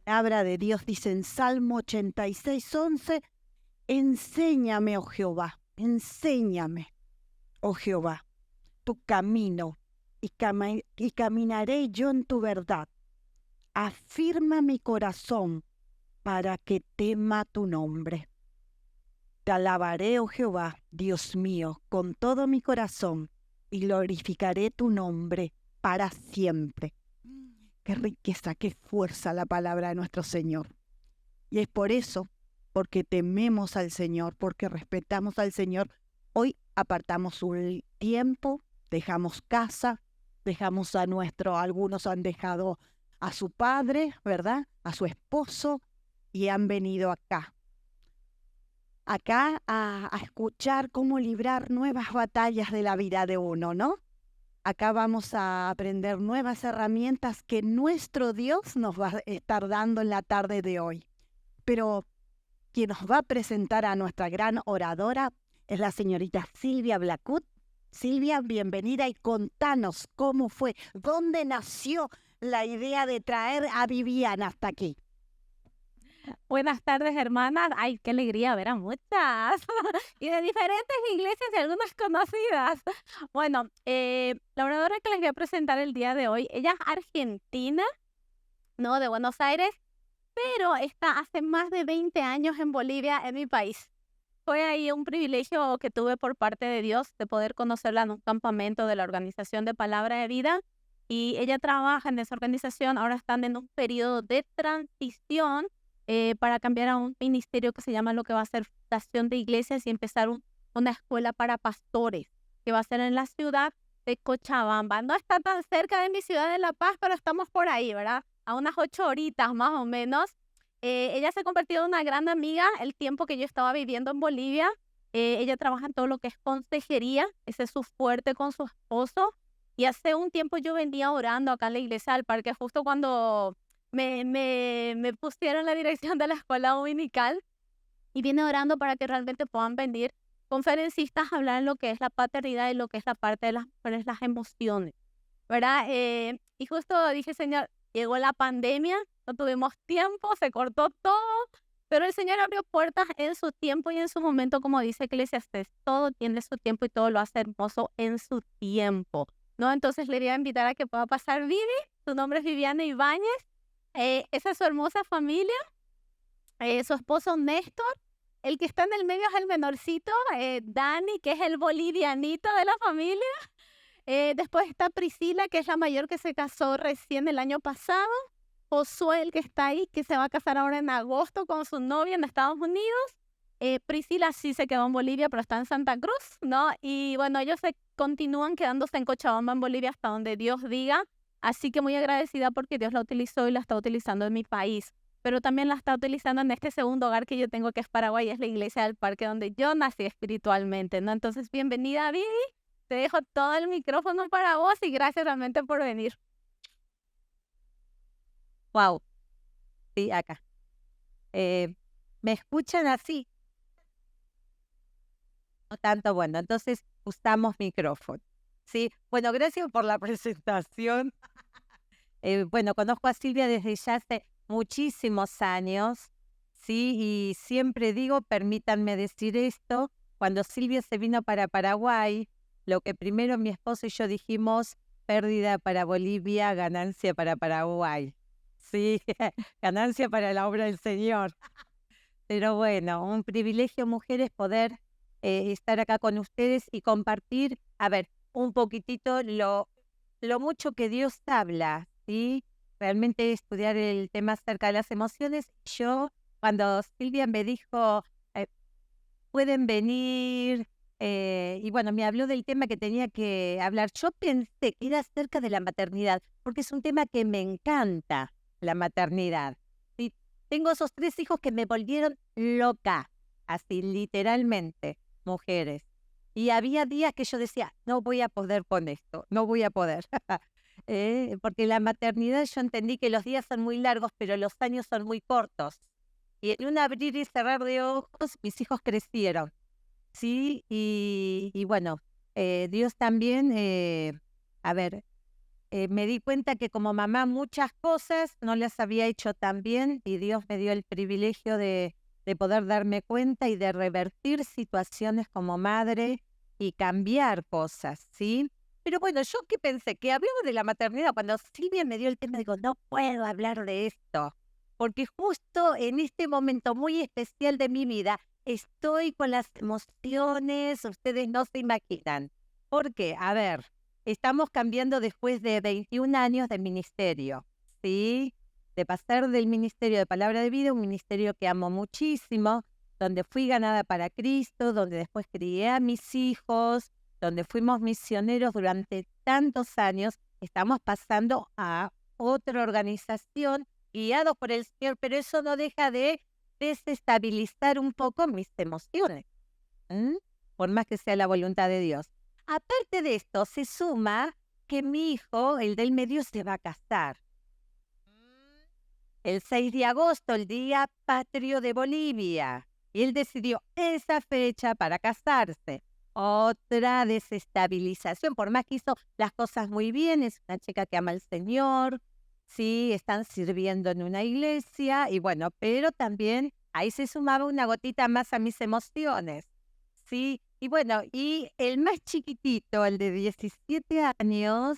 palabra de Dios dice en Salmo 86:11, enséñame, oh Jehová, enséñame, oh Jehová, tu camino y caminaré yo en tu verdad. Afirma mi corazón para que tema tu nombre. Te alabaré, oh Jehová, Dios mío, con todo mi corazón y glorificaré tu nombre para siempre. Qué riqueza, qué fuerza la palabra de nuestro Señor. Y es por eso, porque tememos al Señor, porque respetamos al Señor, hoy apartamos un tiempo, dejamos casa, dejamos algunos han dejado a su padre, ¿verdad? A su esposo y han venido acá a escuchar cómo librar nuevas batallas de la vida de uno, ¿no? Acá vamos a aprender nuevas herramientas que nuestro Dios nos va a estar dando en la tarde de hoy. Pero quien nos va a presentar a nuestra gran oradora es la señorita Silvia Blacut. Silvia, bienvenida y contanos cómo fue, dónde nació la idea de traer a Viviana hasta aquí. Buenas tardes, hermanas. Ay, qué alegría ver a muchas. Y de diferentes iglesias y algunas conocidas. Bueno, la oradora que les voy a presentar el día de hoy, ella es argentina, ¿no? De Buenos Aires, pero está hace más de 20 años en Bolivia, en mi país. Fue ahí un privilegio que tuve por parte de Dios de poder conocerla en un campamento de la Organización de Palabra de Vida. Y ella trabaja en esa organización. Ahora están en un periodo de transición para cambiar a un ministerio que se llama lo que va a ser Fundación de Iglesias y empezar una escuela para pastores, que va a ser en la ciudad de Cochabamba. No está tan cerca de mi ciudad de La Paz, pero estamos por ahí, ¿verdad? A unas 8 horitas más o menos. Ella se ha convertido en una gran amiga el tiempo que yo estaba viviendo en Bolivia. Ella trabaja en todo lo que es consejería, ese es su fuerte con su esposo. Y hace un tiempo yo venía orando acá en la iglesia del parque, justo cuando me pusieron en la dirección de la escuela dominical, y vine orando para que realmente puedan venir conferencistas a hablar en lo que es la paternidad y lo que es la parte de las mujeres, las emociones, ¿verdad? Y justo dije, Señor, llegó la pandemia, no tuvimos tiempo, se cortó todo, pero el Señor abrió puertas en su tiempo y en su momento, como dice Eclesiastés, todo tiene su tiempo y todo lo hace hermoso en su tiempo, ¿no? Entonces le quería invitar a que pueda pasar Vivi, su nombre es Viviana Ibáñez, esa es su hermosa familia, su esposo Néstor, el que está en el medio es el menorcito, Dani, que es el bolivianito de la familia. Después está Priscila, que es la mayor que se casó recién el año pasado. Josué, el que está ahí, que se va a casar ahora en agosto con su novia en Estados Unidos. Priscila sí se quedó en Bolivia, pero está en Santa Cruz, ¿no? Y bueno, ellos se continúan quedándose en Cochabamba, en Bolivia, hasta donde Dios diga. Así que muy agradecida porque Dios la utilizó y la está utilizando en mi país. Pero también la está utilizando en este segundo hogar que yo tengo, que es Paraguay, es la iglesia del parque donde yo nací espiritualmente, ¿no? Entonces, bienvenida, Vivi. Te dejo todo el micrófono para vos y gracias realmente por venir. Wow, sí, acá. ¿Me escuchan así? No tanto, bueno, entonces usamos micrófono. Sí, bueno, gracias por la presentación. Bueno, conozco a Silvia desde ya hace muchísimos años, sí, y siempre digo, permítanme decir esto, cuando Silvia se vino para Paraguay, lo que primero mi esposo y yo dijimos, pérdida para Bolivia, ganancia para Paraguay. Sí, ganancia para la obra del Señor. Pero bueno, un privilegio, mujeres, poder estar acá con ustedes y compartir, a ver, un poquitito lo mucho que Dios habla, ¿sí? Realmente estudiar el tema acerca de las emociones. Yo, cuando Silvia me dijo, pueden venir, y bueno, me habló del tema que tenía que hablar, yo pensé que era acerca de la maternidad, porque es un tema que me encanta, la maternidad. ¿Sí? Tengo esos 3 hijos que me volvieron loca, así literalmente, mujeres. Y había días que yo decía, no voy a poder con esto, no voy a poder. Porque la maternidad yo entendí que los días son muy largos, pero los años son muy cortos. Y en un abrir y cerrar de ojos, mis hijos crecieron. Sí, y bueno, Dios también, a ver, me di cuenta que como mamá muchas cosas no las había hecho tan bien y Dios me dio el privilegio de poder darme cuenta y de revertir situaciones como madre y cambiar cosas, ¿sí? Pero bueno, yo que pensé que hablaba de la maternidad, cuando Silvia me dio el tema, digo, no puedo hablar de esto, porque justo en este momento muy especial de mi vida estoy con las emociones, ustedes no se imaginan. ¿Por qué? A ver, estamos cambiando después de 21 años de ministerio, ¿sí? De pasar del ministerio de Palabra de Vida, un ministerio que amo muchísimo, donde fui ganada para Cristo, donde después crié a mis hijos, donde fuimos misioneros durante tantos años, estamos pasando a otra organización guiados por el Señor, pero eso no deja de desestabilizar un poco mis emociones, por más que sea la voluntad de Dios. Aparte de esto, se suma que mi hijo, el del medio, se va a casar. El 6 de agosto, el Día Patrio de Bolivia. Y él decidió esa fecha para casarse. Otra desestabilización, por más que hizo las cosas muy bien, es una chica que ama al Señor, sí, están sirviendo en una iglesia, y bueno, pero también ahí se sumaba una gotita más a mis emociones, sí, y bueno, y el más chiquitito, el de 17 años,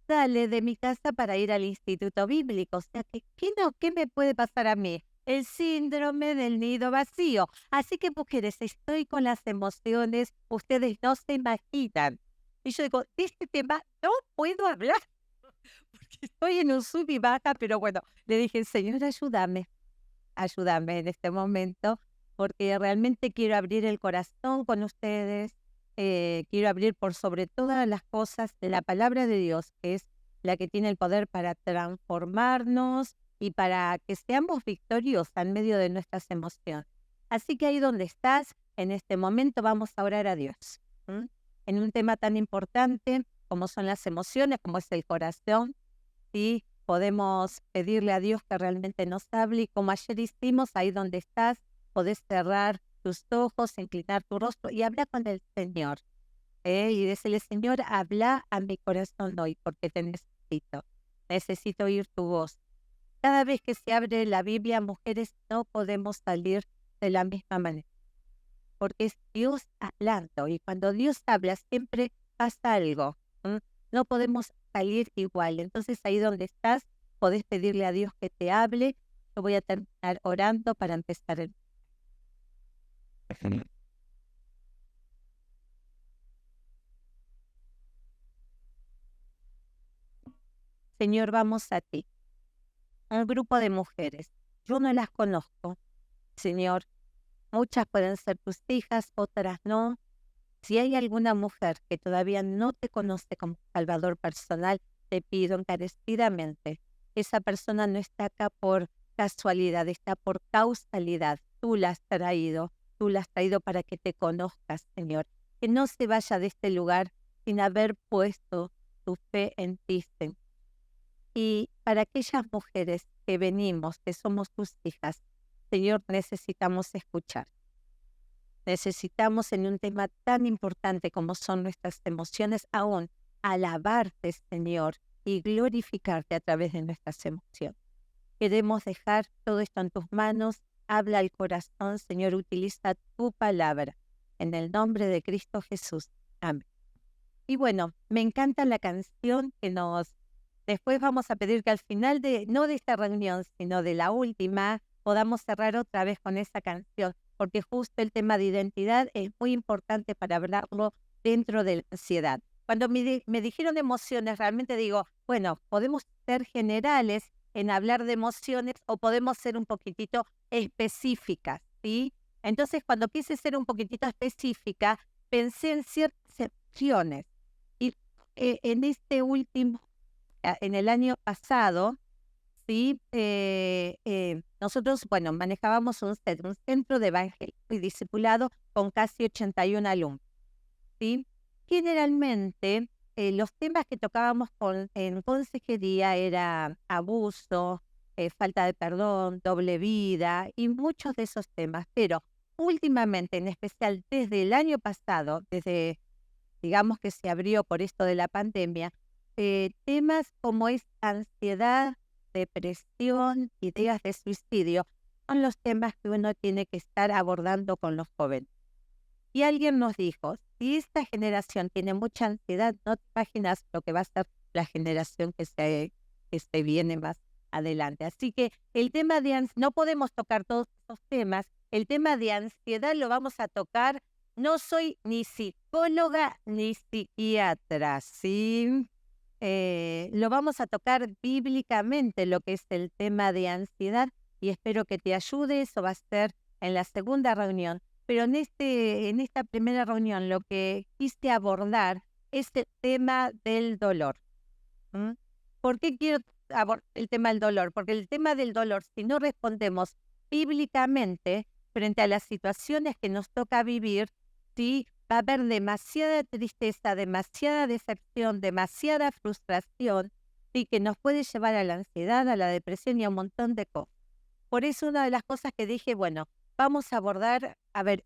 sale de mi casa para ir al instituto bíblico, o sea, que, ¿qué me puede pasar a mí? El síndrome del nido vacío. Así que, mujeres, estoy con las emociones, ustedes no se imaginan. Y yo digo, de este tema no puedo hablar, porque estoy en un sub y baja, pero bueno, le dije, Señor, ayúdame en este momento, porque realmente quiero abrir el corazón con ustedes, quiero abrir por sobre todas las cosas la palabra de Dios, que es la que tiene el poder para transformarnos, y para que seamos victoriosos en medio de nuestras emociones. Así que ahí donde estás, en este momento vamos a orar a Dios. En un tema tan importante como son las emociones, como es el corazón, ¿sí? Podemos pedirle a Dios que realmente nos hable y como ayer hicimos, ahí donde estás, podés cerrar tus ojos, inclinar tu rostro y hablar con el Señor. Y decirle, Señor, habla a mi corazón hoy porque te necesito. Necesito oír tu voz. Cada vez que se abre la Biblia, mujeres, no podemos salir de la misma manera, porque es Dios hablando, y cuando Dios habla siempre pasa algo. No podemos salir igual. Entonces ahí donde estás, podés pedirle a Dios que te hable. Yo voy a terminar orando para empezar el... Señor, vamos a ti. Un grupo de mujeres. Yo no las conozco, Señor. Muchas pueden ser tus hijas, otras no. Si hay alguna mujer que todavía no te conoce como Salvador personal, te pido encarecidamente que esa persona no está acá por casualidad, está por causalidad. Tú la has traído para que te conozcas, Señor. Que no se vaya de este lugar sin haber puesto tu fe en ti, Señor. Y para aquellas mujeres que venimos, que somos tus hijas, Señor, necesitamos escuchar. Necesitamos en un tema tan importante como son nuestras emociones, aún alabarte, Señor, y glorificarte a través de nuestras emociones. Queremos dejar todo esto en tus manos. Habla al corazón, Señor, utiliza tu palabra. En el nombre de Cristo Jesús. Amén. Y bueno, me encanta la canción que nos... Después vamos a pedir que al final no de esta reunión, sino de la última, podamos cerrar otra vez con esa canción, porque justo el tema de identidad es muy importante para hablarlo dentro de la ansiedad. Cuando me dijeron emociones, realmente digo, bueno, podemos ser generales en hablar de emociones o podemos ser un poquitito específicas, ¿sí? Entonces, cuando quise ser un poquitito específica, pensé en ciertas emociones. Y en este último, en el año pasado, ¿sí? Nosotros, bueno, manejábamos un centro de evangelismo y discipulado con casi 81 alumnos, ¿sí? Generalmente, los temas que tocábamos en consejería era abuso, falta de perdón, doble vida y muchos de esos temas, pero últimamente, en especial desde el año pasado, desde, digamos que se abrió por esto de la pandemia, temas como es ansiedad, depresión, ideas de suicidio, son los temas que uno tiene que estar abordando con los jóvenes. Y alguien nos dijo, si esta generación tiene mucha ansiedad, no te imaginas lo que va a ser la generación que se viene más adelante. Así que el tema de no podemos tocar todos estos temas. El tema de ansiedad lo vamos a tocar. No soy ni psicóloga ni psiquiatra, ¿sí? Lo vamos a tocar bíblicamente, lo que es el tema de ansiedad, y espero que te ayude. Eso va a ser en la segunda reunión. Pero en esta primera reunión lo que quise abordar es el tema del dolor. ¿Por qué quiero abordar el tema del dolor? Porque el tema del dolor, si no respondemos bíblicamente frente a las situaciones que nos toca vivir, sí, va a haber demasiada tristeza, demasiada decepción, demasiada frustración, sí, que nos puede llevar a la ansiedad, a la depresión y a un montón de cosas. Por eso una de las cosas que dije, bueno, vamos a abordar,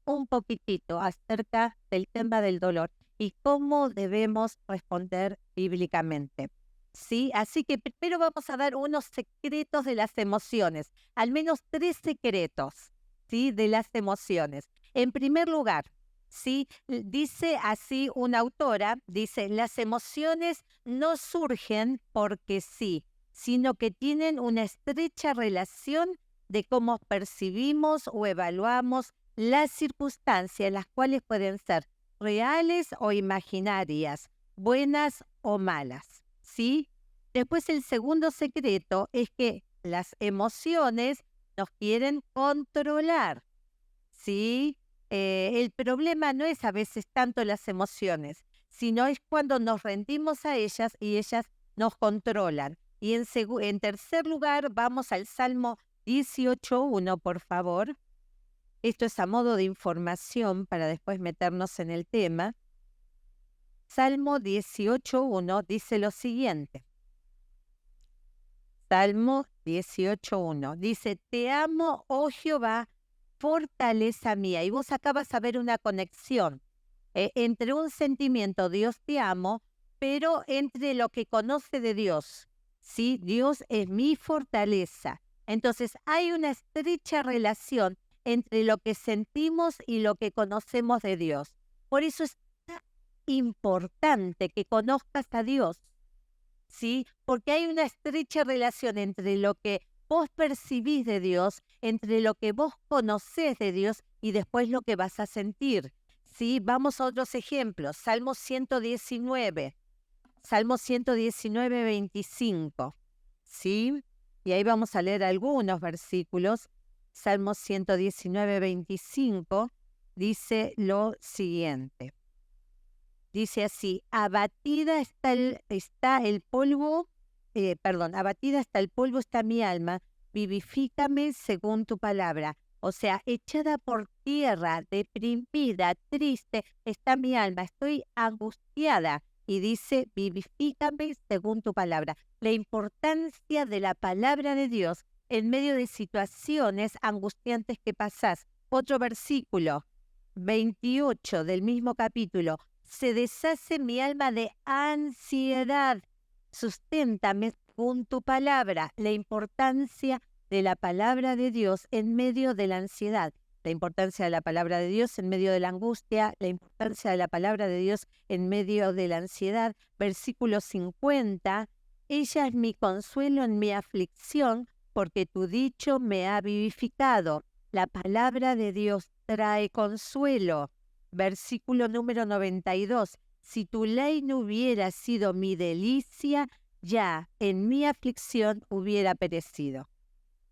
un poquitito acerca del tema del dolor y cómo debemos responder bíblicamente. ¿Sí? Así que primero vamos a dar unos secretos de las emociones, al menos 3 secretos, ¿sí? De las emociones. En primer lugar, ¿sí? Dice así una autora, dice, las emociones no surgen porque sí, sino que tienen una estrecha relación de cómo percibimos o evaluamos las circunstancias, las cuales pueden ser reales o imaginarias, buenas o malas, ¿sí? Después el segundo secreto es que las emociones nos quieren controlar, ¿sí? El problema no es a veces tanto las emociones, sino es cuando nos rendimos a ellas y ellas nos controlan. Y en tercer lugar vamos al Salmo 18.1, por favor. Esto es a modo de información para después meternos en el tema. Salmo 18.1 dice lo siguiente. Salmo 18.1 dice, te amo, oh Jehová, fortaleza mía. Y vos acá vas a ver una conexión entre un sentimiento, Dios te amo, pero entre lo que conoce de Dios. ¿Sí? Dios es mi fortaleza. Entonces hay una estrecha relación entre lo que sentimos y lo que conocemos de Dios. Por eso es tan importante que conozcas a Dios, ¿sí? Porque hay una estrecha relación entre lo que vos percibís de Dios, entre lo que vos conocés de Dios y después lo que vas a sentir, ¿sí? Vamos a otros ejemplos. Salmo 119, Salmo 119, 25, ¿sí? Y ahí vamos a leer algunos versículos. Salmo 119, 25 dice lo siguiente. Dice así, abatida está el polvo, abatida está el polvo, está mi alma, vivifícame según tu palabra. O sea, echada por tierra, deprimida, triste, está mi alma, estoy angustiada. Y dice, vivifícame según tu palabra. La importancia de la palabra de Dios en medio de situaciones angustiantes que pasás. Otro versículo, 28 del mismo capítulo. Se deshace mi alma de ansiedad. Susténtame según tu palabra. La importancia de la palabra de Dios en medio de la ansiedad. La importancia de la palabra de Dios en medio de la angustia, la importancia de la palabra de Dios en medio de la ansiedad. Versículo 50, ella es mi consuelo en mi aflicción, porque tu dicho me ha vivificado. La palabra de Dios trae consuelo. Versículo número 92, si tu ley no hubiera sido mi delicia, ya en mi aflicción hubiera perecido.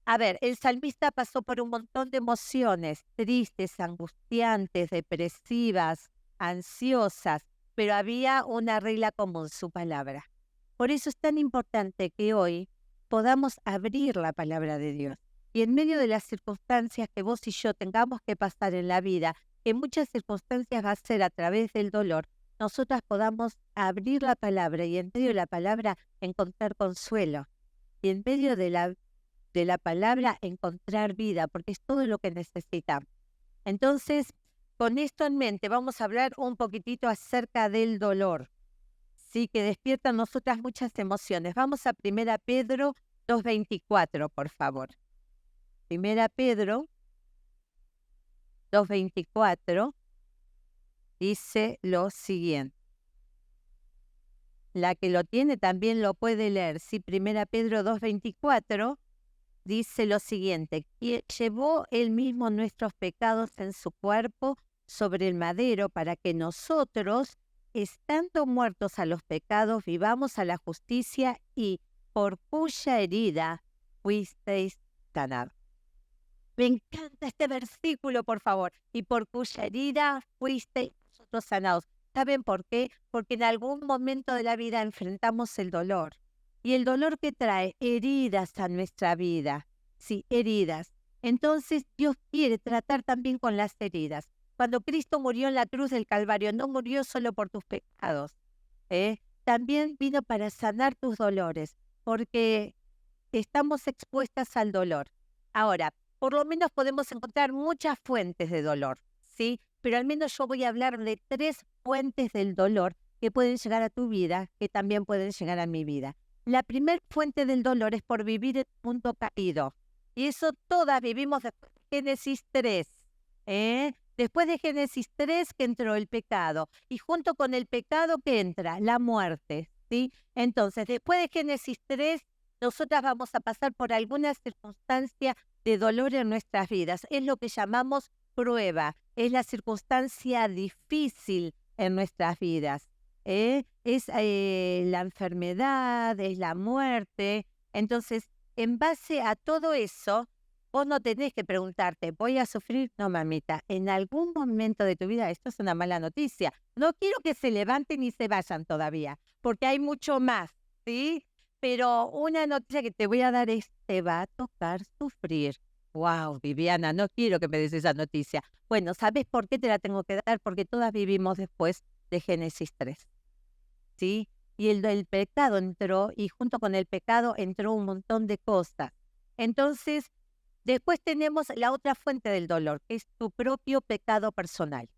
A ver, el salmista pasó por un montón de emociones, tristes, angustiantes, depresivas, ansiosas, pero había una regla común, su palabra. Por eso es tan importante que hoy podamos abrir la palabra de Dios. Y en medio de las circunstancias que vos y yo tengamos que pasar en la vida, que en muchas circunstancias va a ser a través del dolor, nosotras podamos abrir la palabra y en medio de la palabra encontrar consuelo. Y en medio de la palabra encontrar vida, porque es todo lo que necesitamos. Entonces, con esto en mente, vamos a hablar un poquitito acerca del dolor. sí, que despierta en nosotras muchas emociones. Vamos a 1 Pedro 2:24, por favor. 1 Pedro 2:24 dice lo siguiente. La que lo tiene también lo puede leer. Sí, 1 Pedro 2:24 dice lo siguiente: y llevó él mismo nuestros pecados en su cuerpo sobre el madero para que nosotros, estando muertos a los pecados, vivamos a la justicia, y por cuya herida fuisteis sanados. Me encanta este versículo, por favor. Y por cuya herida fuisteis vosotros sanados. ¿Saben por qué? Porque en algún momento de la vida enfrentamos el dolor. Y el dolor que trae heridas a nuestra vida. Sí, heridas. Entonces Dios quiere tratar también con las heridas. Cuando Cristo murió en la cruz del Calvario, no murió solo por tus pecados. También vino para sanar tus dolores, porque estamos expuestas al dolor. Ahora, por lo menos podemos encontrar muchas fuentes de dolor, ¿sí? Pero al menos yo voy a hablar de 3 fuentes del dolor que pueden llegar a tu vida, que también pueden llegar a mi vida. La primera fuente del dolor es por vivir en un mundo caído. Y eso todas vivimos después de Génesis 3. Después de Génesis 3 que entró el pecado. Y junto con el pecado que entra la muerte, ¿sí? Entonces, después de Génesis 3, nosotras vamos a pasar por alguna circunstancia de dolor en nuestras vidas. Es lo que llamamos prueba. Es la circunstancia difícil en nuestras vidas. Es la enfermedad, es la muerte. Entonces, en base a todo eso, vos no tenés que preguntarte, ¿voy a sufrir? No, mamita, en algún momento de tu vida, esto es una mala noticia. No quiero que se levanten y se vayan todavía, porque hay mucho más, ¿sí? Pero una noticia que te voy a dar es, te va a tocar sufrir. Wow, Viviana, no quiero que me des esa noticia. Bueno, ¿sabes por qué te la tengo que dar? Porque todas vivimos después de Génesis 3, ¿sí? Y el pecado entró, y junto con el pecado entró un montón de cosas. Entonces, después tenemos la otra fuente del dolor, que es tu propio pecado personal.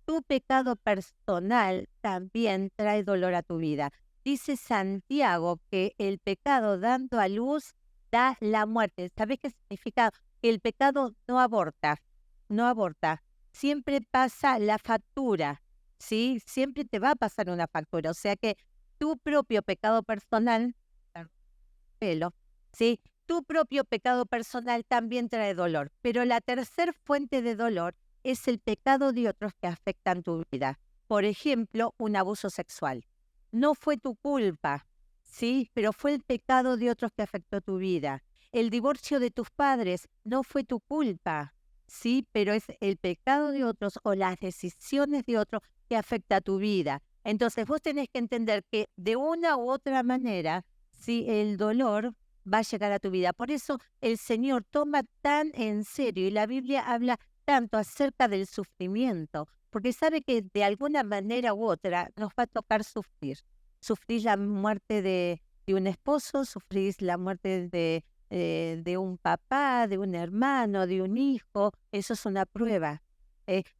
Tu pecado personal también trae dolor a tu vida. Dice Santiago que el pecado dando a luz da la muerte. ¿Sabes qué significa? Que el pecado no aborta, no aborta. Siempre pasa la factura, ¿sí? Siempre te va a pasar una factura. O sea que tu propio pecado personal, ¿sí? Tu propio pecado personal también trae dolor. Pero la tercera fuente de dolor es el pecado de otros que afectan tu vida. Por ejemplo, un abuso sexual. No fue tu culpa, ¿sí? Pero fue el pecado de otros que afectó tu vida. El divorcio de tus padres no fue tu culpa, ¿sí? Pero es el pecado de otros o las decisiones de otros que afecta tu vida. Entonces vos tenés que entender que de una u otra manera, ¿sí? El dolor va a llegar a tu vida. Por eso el Señor toma tan en serio, y la Biblia habla tanto acerca del sufrimiento, porque sabe que de alguna manera u otra nos va a tocar sufrir. Sufrir la muerte de un esposo, sufrir la muerte de un papá, de un hermano, de un hijo. Eso es una prueba.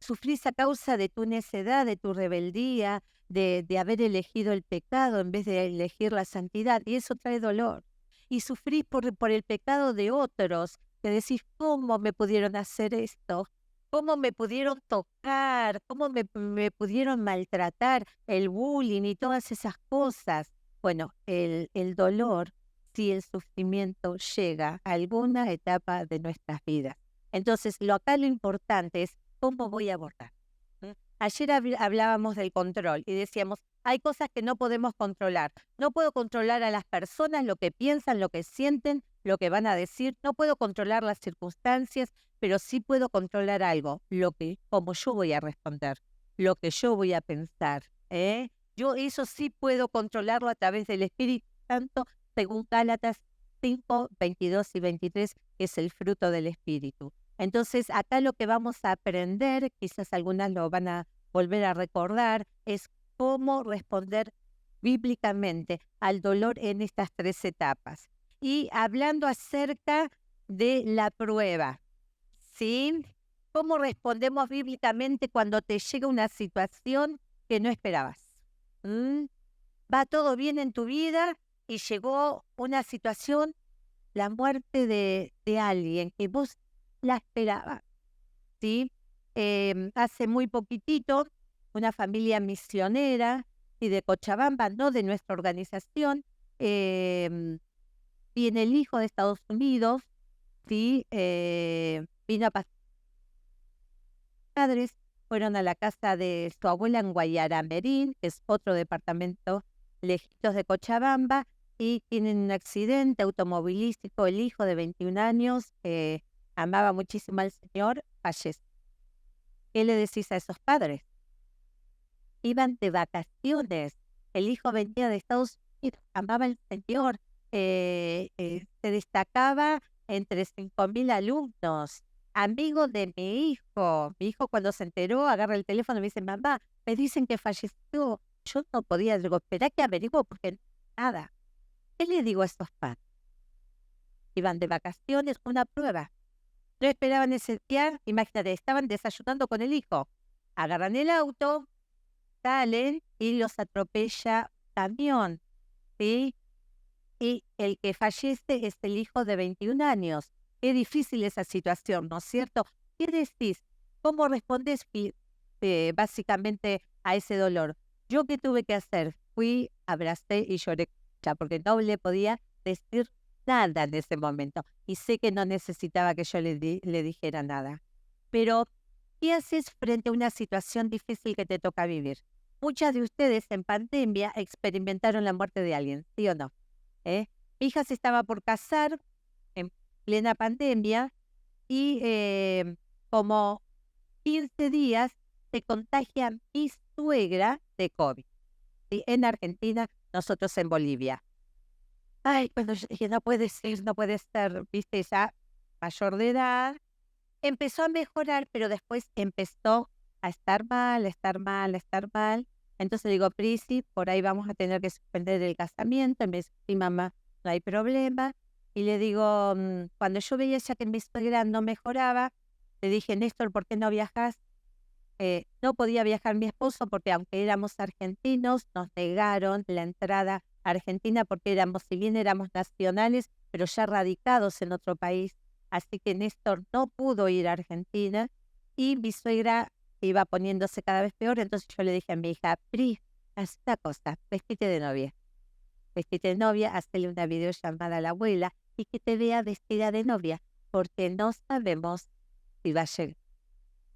Sufrís a causa de tu necedad, de tu rebeldía, de haber elegido el pecado en vez de elegir la santidad, y eso trae dolor. Y sufrís por el pecado de otros, que decís, ¿cómo me pudieron hacer esto? ¿Cómo me pudieron tocar? ¿Cómo me pudieron maltratar? El bullying y todas esas cosas. Bueno, el dolor, si el sufrimiento llega a alguna etapa de nuestras vidas. Entonces, acá lo importante es cómo voy a abordar. Ayer hablábamos del control y decíamos, hay cosas que no podemos controlar. No puedo controlar a las personas, lo que piensan, lo que sienten, lo que van a decir. No puedo controlar las circunstancias, pero sí puedo controlar algo, cómo yo voy a responder, lo que yo voy a pensar. Yo eso sí puedo controlarlo a través del Espíritu Santo, según Gálatas 5, 22 y 23, que es el fruto del Espíritu. Entonces, acá lo que vamos a aprender, quizás algunas lo van a volver a recordar, es cómo responder bíblicamente al dolor en estas 3 etapas. Y hablando acerca de la prueba, ¿sí? ¿Cómo respondemos bíblicamente cuando te llega una situación que no esperabas? va todo bien en tu vida y llegó una situación, la muerte de alguien que vos la esperabas, ¿sí? Hace muy poquitito, una familia misionera y de Cochabamba, no de nuestra organización, viene el hijo de Estados Unidos, ¿sí? Vino a pasar. Padres fueron a la casa de su abuela en Guayaramerín, que es otro departamento lejitos de Cochabamba, y tienen un accidente automovilístico. El hijo de 21 años, que amaba muchísimo al Señor, fallece. ¿Qué le decís a esos padres? Iban de vacaciones. El hijo venía de Estados Unidos, amaba al Señor, se destacaba entre 5.000 alumnos, amigo de mi hijo. Mi hijo cuando se enteró agarra el teléfono y me dice, mamá, me dicen que falleció. Yo no podía, digo, espera que averiguo porque nada. ¿Qué le digo a estos padres? Iban de vacaciones, una prueba. No esperaban ese día, imagínate, estaban desayunando con el hijo. Agarran el auto, salen y los atropella un camión, ¿sí? Y el que fallece es el hijo de 21 años. Qué difícil esa situación, ¿no es cierto? ¿Qué decís? ¿Cómo respondes básicamente a ese dolor? ¿Yo qué tuve que hacer? Fui, abracé y lloré, ya, porque no le podía decir nada en ese momento. Y sé que no necesitaba que yo le dijera nada. Pero, ¿qué haces frente a una situación difícil que te toca vivir? Muchas de ustedes en pandemia experimentaron la muerte de alguien, ¿sí o no? Mi hija se estaba por casar en plena pandemia y como 15 días se contagia mi suegra de COVID. ¿Sí? En Argentina, nosotros en Bolivia. Ay, cuando yo dije, no puede ser, viste, ya mayor de edad, empezó a mejorar, pero después empezó a estar mal, a estar mal, a estar mal. Entonces digo, Prisi, por ahí vamos a tener que suspender el casamiento. Me dice, sí, mamá, no hay problema. Y le digo, cuando yo veía ya que mi suegra no mejoraba, le dije, Néstor, ¿por qué no viajas? No podía viajar mi esposo porque aunque éramos argentinos, nos negaron la entrada a Argentina porque si bien éramos nacionales, pero ya radicados en otro país. Así que Néstor no pudo ir a Argentina y mi suegra iba poniéndose cada vez peor. Entonces yo le dije a mi hija, Pri, haz una cosa, vestite de novia, hazle una videollamada a la abuela y que te vea vestida de novia, porque no sabemos si va a llegar.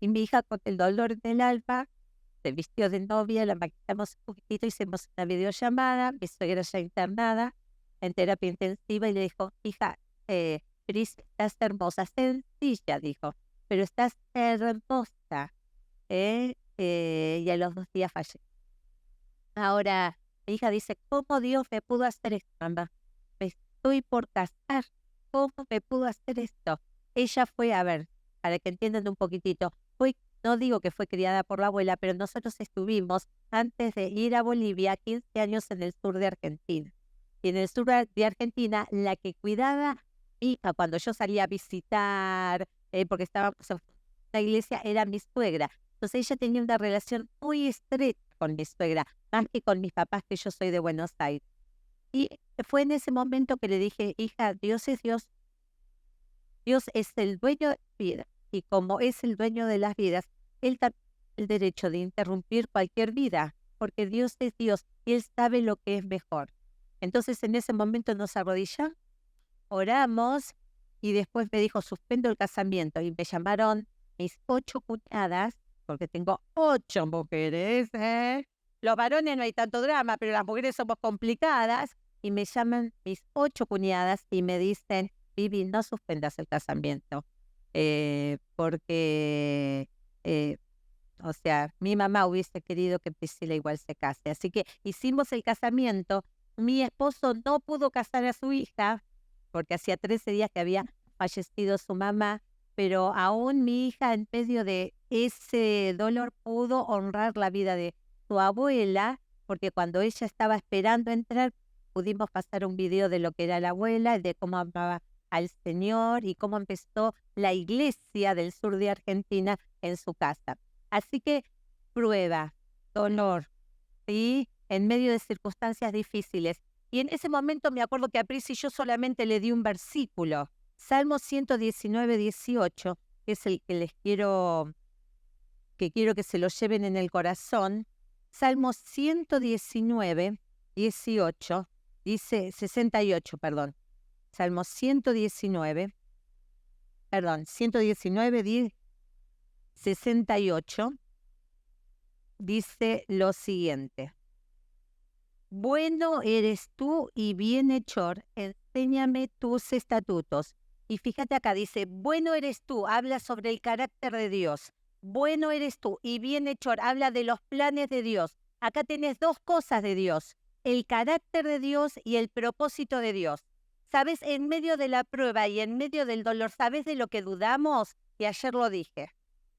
Y mi hija, con el dolor en el alma, se vistió de novia, la maquillamos un poquitito, hicimos una videollamada, mi suegra ya internada en terapia intensiva y le dijo, hija, Pris, estás hermosa, sencilla, dijo, pero estás hermosa. Y a los 2 días falleció. Ahora, mi hija dice, ¿cómo Dios me pudo hacer esto, mamá? Me estoy por casar, ¿cómo me pudo hacer esto? Ella fue, a ver, para que entiendan un poquitito, no digo que fue criada por la abuela, pero nosotros estuvimos, antes de ir a Bolivia, 15 años en el sur de Argentina. Y en el sur de Argentina, la que cuidaba mi hija cuando yo salía a visitar, porque estábamos en la iglesia, era mi suegra. Entonces ella tenía una relación muy estrecha con mi suegra, más que con mis papás, que yo soy de Buenos Aires. Y fue en ese momento que le dije, hija, Dios es Dios. Dios es el dueño de la vida. Y como es el dueño de las vidas, Él tiene el derecho de interrumpir cualquier vida, porque Dios es Dios y Él sabe lo que es mejor. Entonces en ese momento nos arrodillamos, oramos y después me dijo, suspendo el casamiento. Y me llamaron mis 8 cuñadas, porque tengo 8 mujeres. Los varones no hay tanto drama, pero las mujeres somos complicadas. Y me llaman mis 8 cuñadas y me dicen, Vivi, no suspendas el casamiento. Porque, o sea, mi mamá hubiese querido que Priscila igual se case. Así que hicimos el casamiento. Mi esposo no pudo casar a su hija, porque hacía 13 días que había fallecido su mamá, pero aún mi hija, en medio de ese dolor, pudo honrar la vida de su abuela, porque cuando ella estaba esperando entrar, pudimos pasar un video de lo que era la abuela, de cómo amaba al Señor y cómo empezó la iglesia del sur de Argentina en su casa. Así que prueba, dolor, ¿sí? en medio de circunstancias difíciles. Y en ese momento me acuerdo que a Prisi yo solamente le di un versículo, Salmo 119, 18, que es el que quiero que se lo lleven en el corazón. Salmo 119, 18, dice 68, perdón. Salmo 119, 68, dice lo siguiente. Bueno eres tú y bienhechor, enséñame tus estatutos. Y fíjate acá, dice, bueno eres tú, habla sobre el carácter de Dios. Bueno eres tú y bienhechor, habla de los planes de Dios. Acá tenés dos cosas de Dios, el carácter de Dios y el propósito de Dios. ¿Sabes? En medio de la prueba y en medio del dolor, ¿sabes de lo que dudamos? Y ayer lo dije.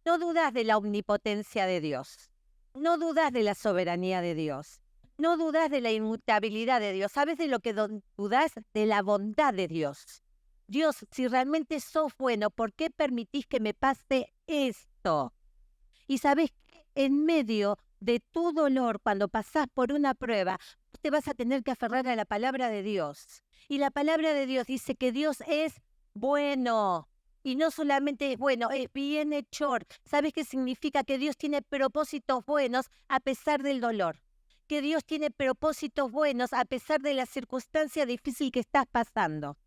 No dudas de la omnipotencia de Dios. No dudas de la soberanía de Dios. No dudas de la inmutabilidad de Dios. ¿Sabes de lo que dudas? De la bondad de Dios. Dios, si realmente sos bueno, ¿por qué permitís que me pase esto? Y sabes que en medio de tu dolor, cuando pasás por una prueba, te vas a tener que aferrar a la palabra de Dios. Y la palabra de Dios dice que Dios es bueno. Y no solamente es bueno, es bienhechor. ¿Sabes qué significa? Que Dios tiene propósitos buenos a pesar del dolor. Que Dios tiene propósitos buenos a pesar de la circunstancia difícil que estás pasando.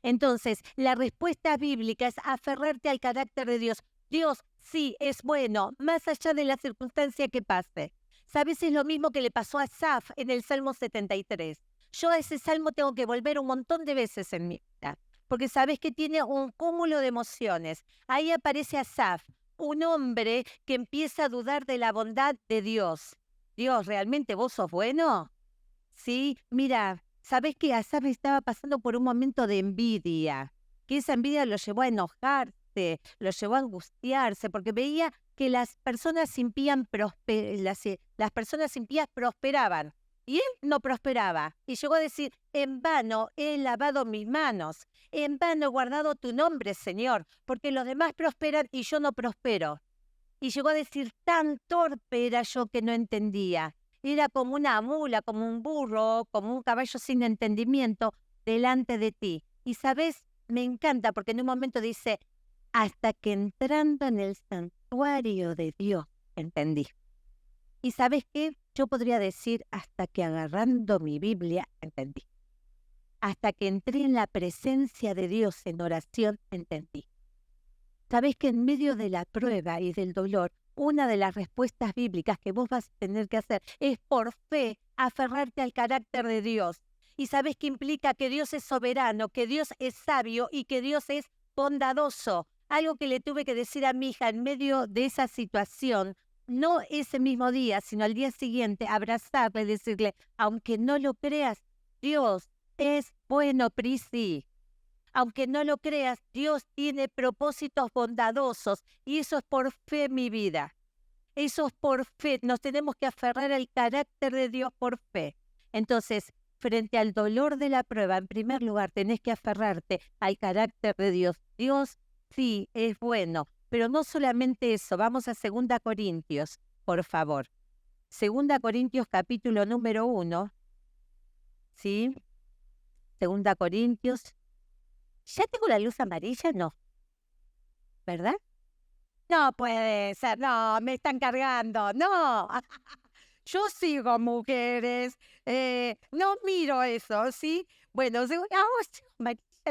Entonces, la respuesta bíblica es aferrarte al carácter de Dios. Dios sí es bueno, más allá de la circunstancia que pase. ¿Sabes? Es lo mismo que le pasó a Asaf en el Salmo 73. Yo a ese salmo tengo que volver un montón de veces en mi vida, porque sabes que tiene un cúmulo de emociones. Ahí aparece Asaf, un hombre que empieza a dudar de la bondad de Dios. Dios, ¿realmente vos sos bueno? Sí, mira, sabes que Asaf estaba pasando por un momento de envidia, que esa envidia lo llevó a enojarse, lo llevó a angustiarse, porque veía que las personas impías prosperaban. Y él no prosperaba. Y llegó a decir, en vano he lavado mis manos, en vano he guardado tu nombre, Señor, porque los demás prosperan y yo no prospero. Y llegó a decir, tan torpe era yo que no entendía. Era como una mula, como un burro, como un caballo sin entendimiento delante de ti. Y sabes, me encanta porque en un momento dice, hasta que entrando en el santuario de Dios, entendí. ¿Y sabes qué? Yo podría decir hasta que agarrando mi Biblia, entendí. Hasta que entré en la presencia de Dios en oración, entendí. ¿Sabes que en medio de la prueba y del dolor, una de las respuestas bíblicas que vos vas a tener que hacer es por fe aferrarte al carácter de Dios? ¿Y sabes qué implica? Que Dios es soberano, que Dios es sabio y que Dios es bondadoso. Algo que le tuve que decir a mi hija en medio de esa situación, no ese mismo día, sino al día siguiente, abrazarle y decirle, aunque no lo creas, Dios es bueno, Prisi. Aunque no lo creas, Dios tiene propósitos bondadosos y eso es por fe, mi vida. Eso es por fe. Nos tenemos que aferrar al carácter de Dios por fe. Entonces, frente al dolor de la prueba, en primer lugar, tenés que aferrarte al carácter de Dios. Dios sí es bueno, pero no solamente eso. Vamos a 2 Corintios, por favor. 2 Corintios capítulo número 1. ¿Sí? 2 Corintios. ¿Ya tengo la luz amarilla? No. ¿Verdad? No puede ser, no, me están cargando, no. Yo sigo, mujeres, no miro eso, ¿sí? Bueno,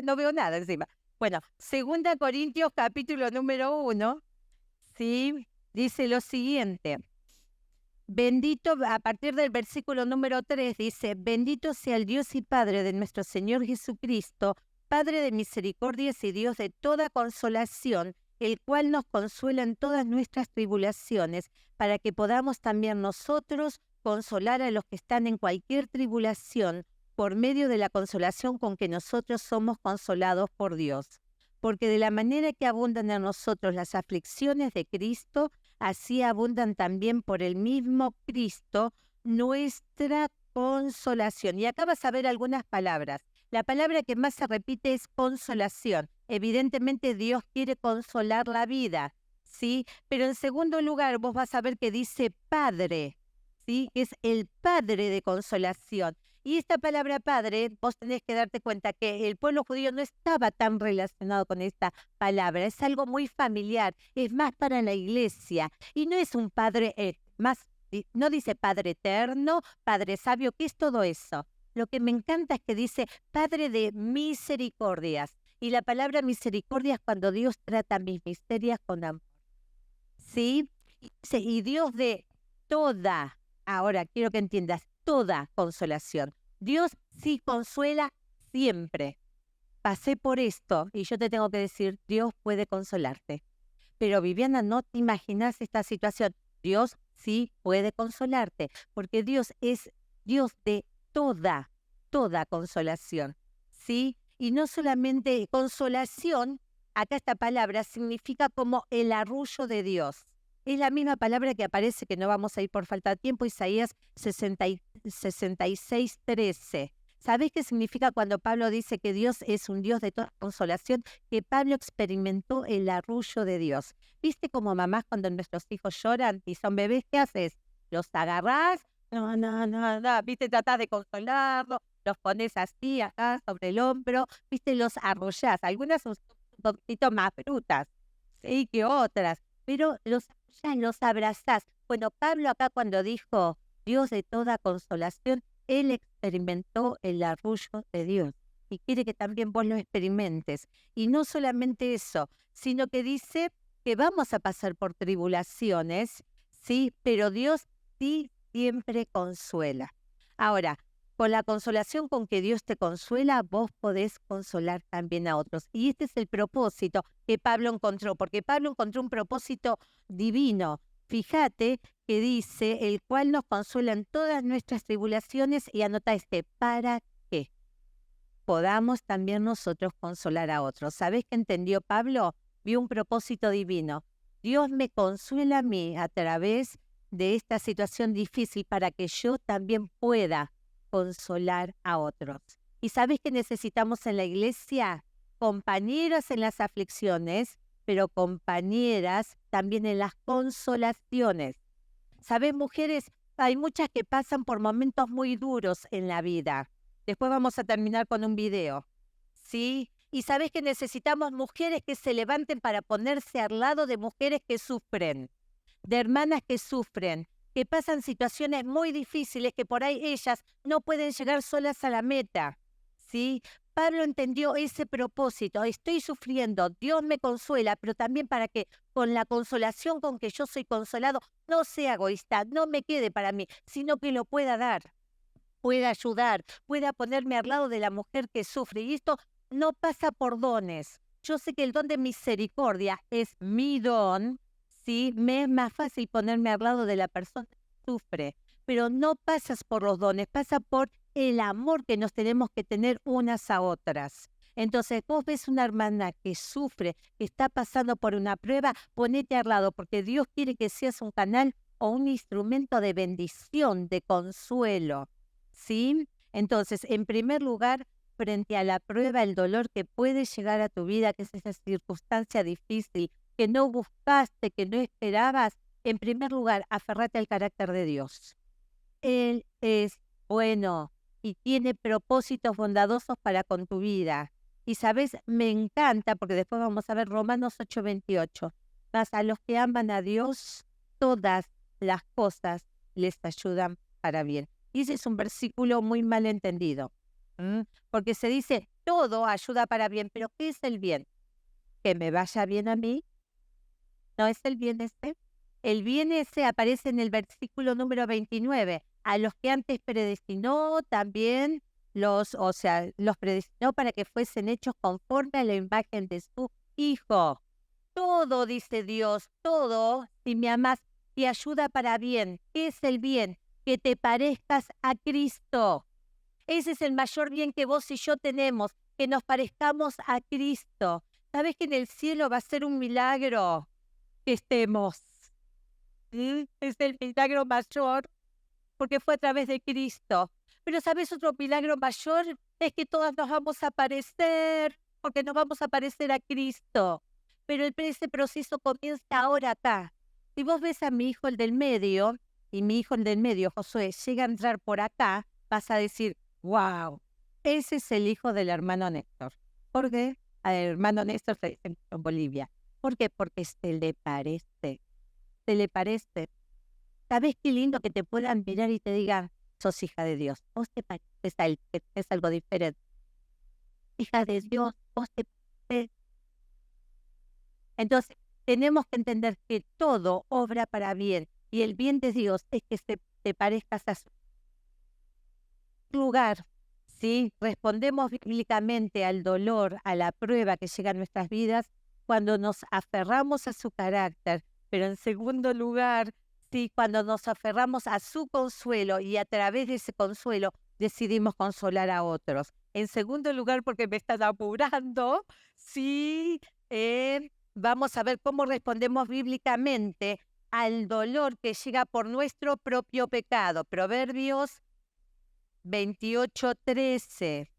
no veo nada encima. Bueno, 2 Corintios capítulo número 1, ¿sí? Dice lo siguiente. Bendito, a partir del versículo número 3, dice, bendito sea el Dios y Padre de nuestro Señor Jesucristo, Padre de misericordias y Dios de toda consolación, el cual nos consuela en todas nuestras tribulaciones, para que podamos también nosotros consolar a los que están en cualquier tribulación, por medio de la consolación con que nosotros somos consolados por Dios. Porque de la manera que abundan en nosotros las aflicciones de Cristo, así abundan también por el mismo Cristo nuestra consolación. Y acá vas a ver algunas palabras. La palabra que más se repite es consolación. Evidentemente Dios quiere consolar la vida, ¿sí? Pero en segundo lugar vos vas a ver que dice Padre, ¿sí? Que es el Padre de consolación. Y esta palabra Padre, vos tenés que darte cuenta que el pueblo judío no estaba tan relacionado con esta palabra. Es algo muy familiar, es más para la iglesia. Y no es un Padre no dice Padre eterno, Padre sabio, ¿qué es todo eso? Lo que me encanta es que dice Padre de misericordias. Y la palabra misericordia es cuando Dios trata mis miserias con amor. ¿Sí? Y Dios de toda, ahora quiero que entiendas, toda consolación. Dios sí consuela siempre. Pasé por esto y yo te tengo que decir, Dios puede consolarte. Pero Viviana, no te imaginas esta situación. Dios sí puede consolarte, porque Dios es Dios de toda consolación, ¿sí? Y no solamente consolación, acá esta palabra significa como el arrullo de Dios. Es la misma palabra que aparece, que no vamos a ir por falta de tiempo, Isaías 66:13. ¿Sabés qué significa cuando Pablo dice que Dios es un Dios de toda consolación? Que Pablo experimentó el arrullo de Dios. ¿Viste como mamás cuando nuestros hijos lloran y son bebés? ¿Qué haces? ¿Los agarrás? No, ¿viste? Tratás de consolarlos, los pones así acá sobre el hombro, ¿viste? Los arrollás. Algunas son un poquito más brutas, sí, que otras, pero los arrollás, los abrazás. Bueno, Pablo acá cuando dijo Dios de toda consolación, él experimentó el arrullo de Dios y quiere que también vos lo experimentes. Y no solamente eso, sino que dice que vamos a pasar por tribulaciones, sí, pero Dios sí siempre consuela. Ahora, con la consolación con que Dios te consuela, vos podés consolar también a otros. Y este es el propósito que Pablo encontró, porque Pablo encontró un propósito divino. Fíjate que dice, el cual nos consuela en todas nuestras tribulaciones, y anota ¿para qué? Podamos también nosotros consolar a otros. ¿Sabés qué entendió Pablo? Vio un propósito divino. Dios me consuela a mí a través de esta situación difícil para que yo también pueda consolar a otros. ¿Y sabés qué necesitamos en la iglesia? Compañeras en las aflicciones, pero compañeras también en las consolaciones. ¿Sabés, mujeres? Hay muchas que pasan por momentos muy duros en la vida. Después vamos a terminar con un video, ¿sí? Y sabés que necesitamos mujeres que se levanten para ponerse al lado de mujeres que sufren, de hermanas que sufren, que pasan situaciones muy difíciles, que por ahí ellas no pueden llegar solas a la meta, ¿sí? Pablo entendió ese propósito. Estoy sufriendo, Dios me consuela, pero también para que con la consolación con que yo soy consolado, no sea egoísta, no me quede para mí, sino que lo pueda dar, pueda ayudar, pueda ponerme al lado de la mujer que sufre. Y esto no pasa por dones. Yo sé que el don de misericordia es mi don, ¿sí? Me es más fácil ponerme al lado de la persona que sufre, pero no pasas por los dones, pasa por el amor que nos tenemos que tener unas a otras. Entonces, vos ves una hermana que sufre, que está pasando por una prueba, ponete al lado, porque Dios quiere que seas un canal o un instrumento de bendición, de consuelo, ¿sí? Entonces, en primer lugar, frente a la prueba, el dolor que puede llegar a tu vida, que es esa circunstancia difícil, que no buscaste, que no esperabas, en primer lugar, aferrate al carácter de Dios. Él es bueno y tiene propósitos bondadosos para con tu vida. Y sabes, me encanta, porque después vamos a ver Romanos 8:28. Mas a los que aman a Dios, todas las cosas les ayudan para bien. Y ese es un versículo muy mal entendido, porque se dice, todo ayuda para bien, pero ¿qué es el bien? ¿Que me vaya bien a mí? ¿No es el bien ese? El bien ese aparece en el versículo número 29. A los que antes predestinó también los predestinó para que fuesen hechos conforme a la imagen de su Hijo. Todo, dice Dios, todo, si me amas, te ayuda para bien. ¿Qué es el bien? Que te parezcas a Cristo. Ese es el mayor bien que vos y yo tenemos, que nos parezcamos a Cristo. ¿Sabes que en el cielo va a ser un milagro que estemos? Es el milagro mayor, porque fue a través de Cristo. Pero ¿sabes otro milagro mayor? Es que todas nos vamos a parecer, porque nos vamos a parecer a Cristo. Pero ese proceso comienza ahora acá. Si vos ves a mi hijo, el del medio, y mi hijo el del medio, Josué, llega a entrar por acá, vas a decir, wow, ese es el hijo del hermano Néstor. ¿Por qué? Al hermano Néstor se dice en Bolivia. ¿Por qué? Porque se le parece. Se le parece. ¿Sabes qué lindo que te puedan mirar y te digan, sos hija de Dios? Vos te pareces a él, que es algo diferente. Hija de Dios, vos te pareces. Entonces, tenemos que entender que todo obra para bien. Y el bien de Dios es que te parezcas a su lugar. ¿Sí? Respondemos bíblicamente al dolor, a la prueba que llega a nuestras vidas cuando nos aferramos a su carácter. Pero en segundo lugar, sí, cuando nos aferramos a su consuelo y a través de ese consuelo decidimos consolar a otros. En segundo lugar, porque me están apurando, sí, vamos a ver cómo respondemos bíblicamente al dolor que llega por nuestro propio pecado. Proverbios 28:13.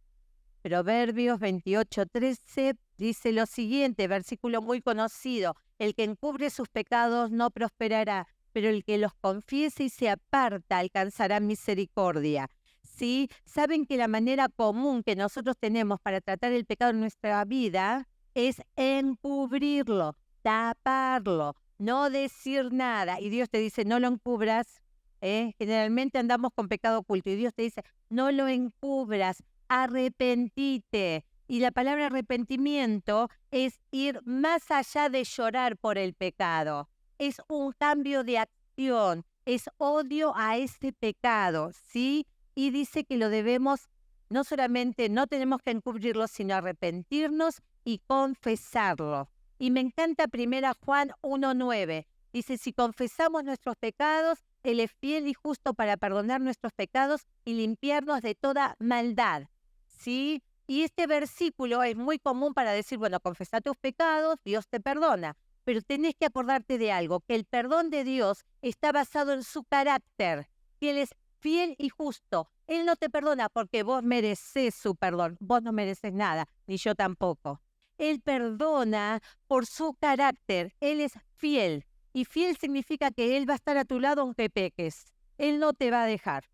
Proverbios 28:13 dice lo siguiente, versículo muy conocido: el que encubre sus pecados no prosperará, pero el que los confiese y se aparta alcanzará misericordia. ¿Sí? Saben que la manera común que nosotros tenemos para tratar el pecado en nuestra vida es encubrirlo, taparlo, no decir nada. Y Dios te dice, no lo encubras. Generalmente andamos con pecado oculto y Dios te dice, no lo encubras, arrepentite. Y la palabra arrepentimiento es ir más allá de llorar por el pecado. Es un cambio de acción, es odio a ese pecado, ¿sí? Y dice que lo debemos, no solamente no tenemos que encubrirlo, sino arrepentirnos y confesarlo. Y me encanta 1 Juan 1:9. Dice, si confesamos nuestros pecados, Él es fiel y justo para perdonar nuestros pecados y limpiarnos de toda maldad. ¿Sí? Y este versículo es muy común para decir, bueno, confesa tus pecados, Dios te perdona. Pero tenés que acordarte de algo, que el perdón de Dios está basado en su carácter, que Él es fiel y justo. Él no te perdona porque vos mereces su perdón. Vos no mereces nada, ni yo tampoco. Él perdona por su carácter. Él es fiel. Y fiel significa que Él va a estar a tu lado aunque peques. Él no te va a dejar,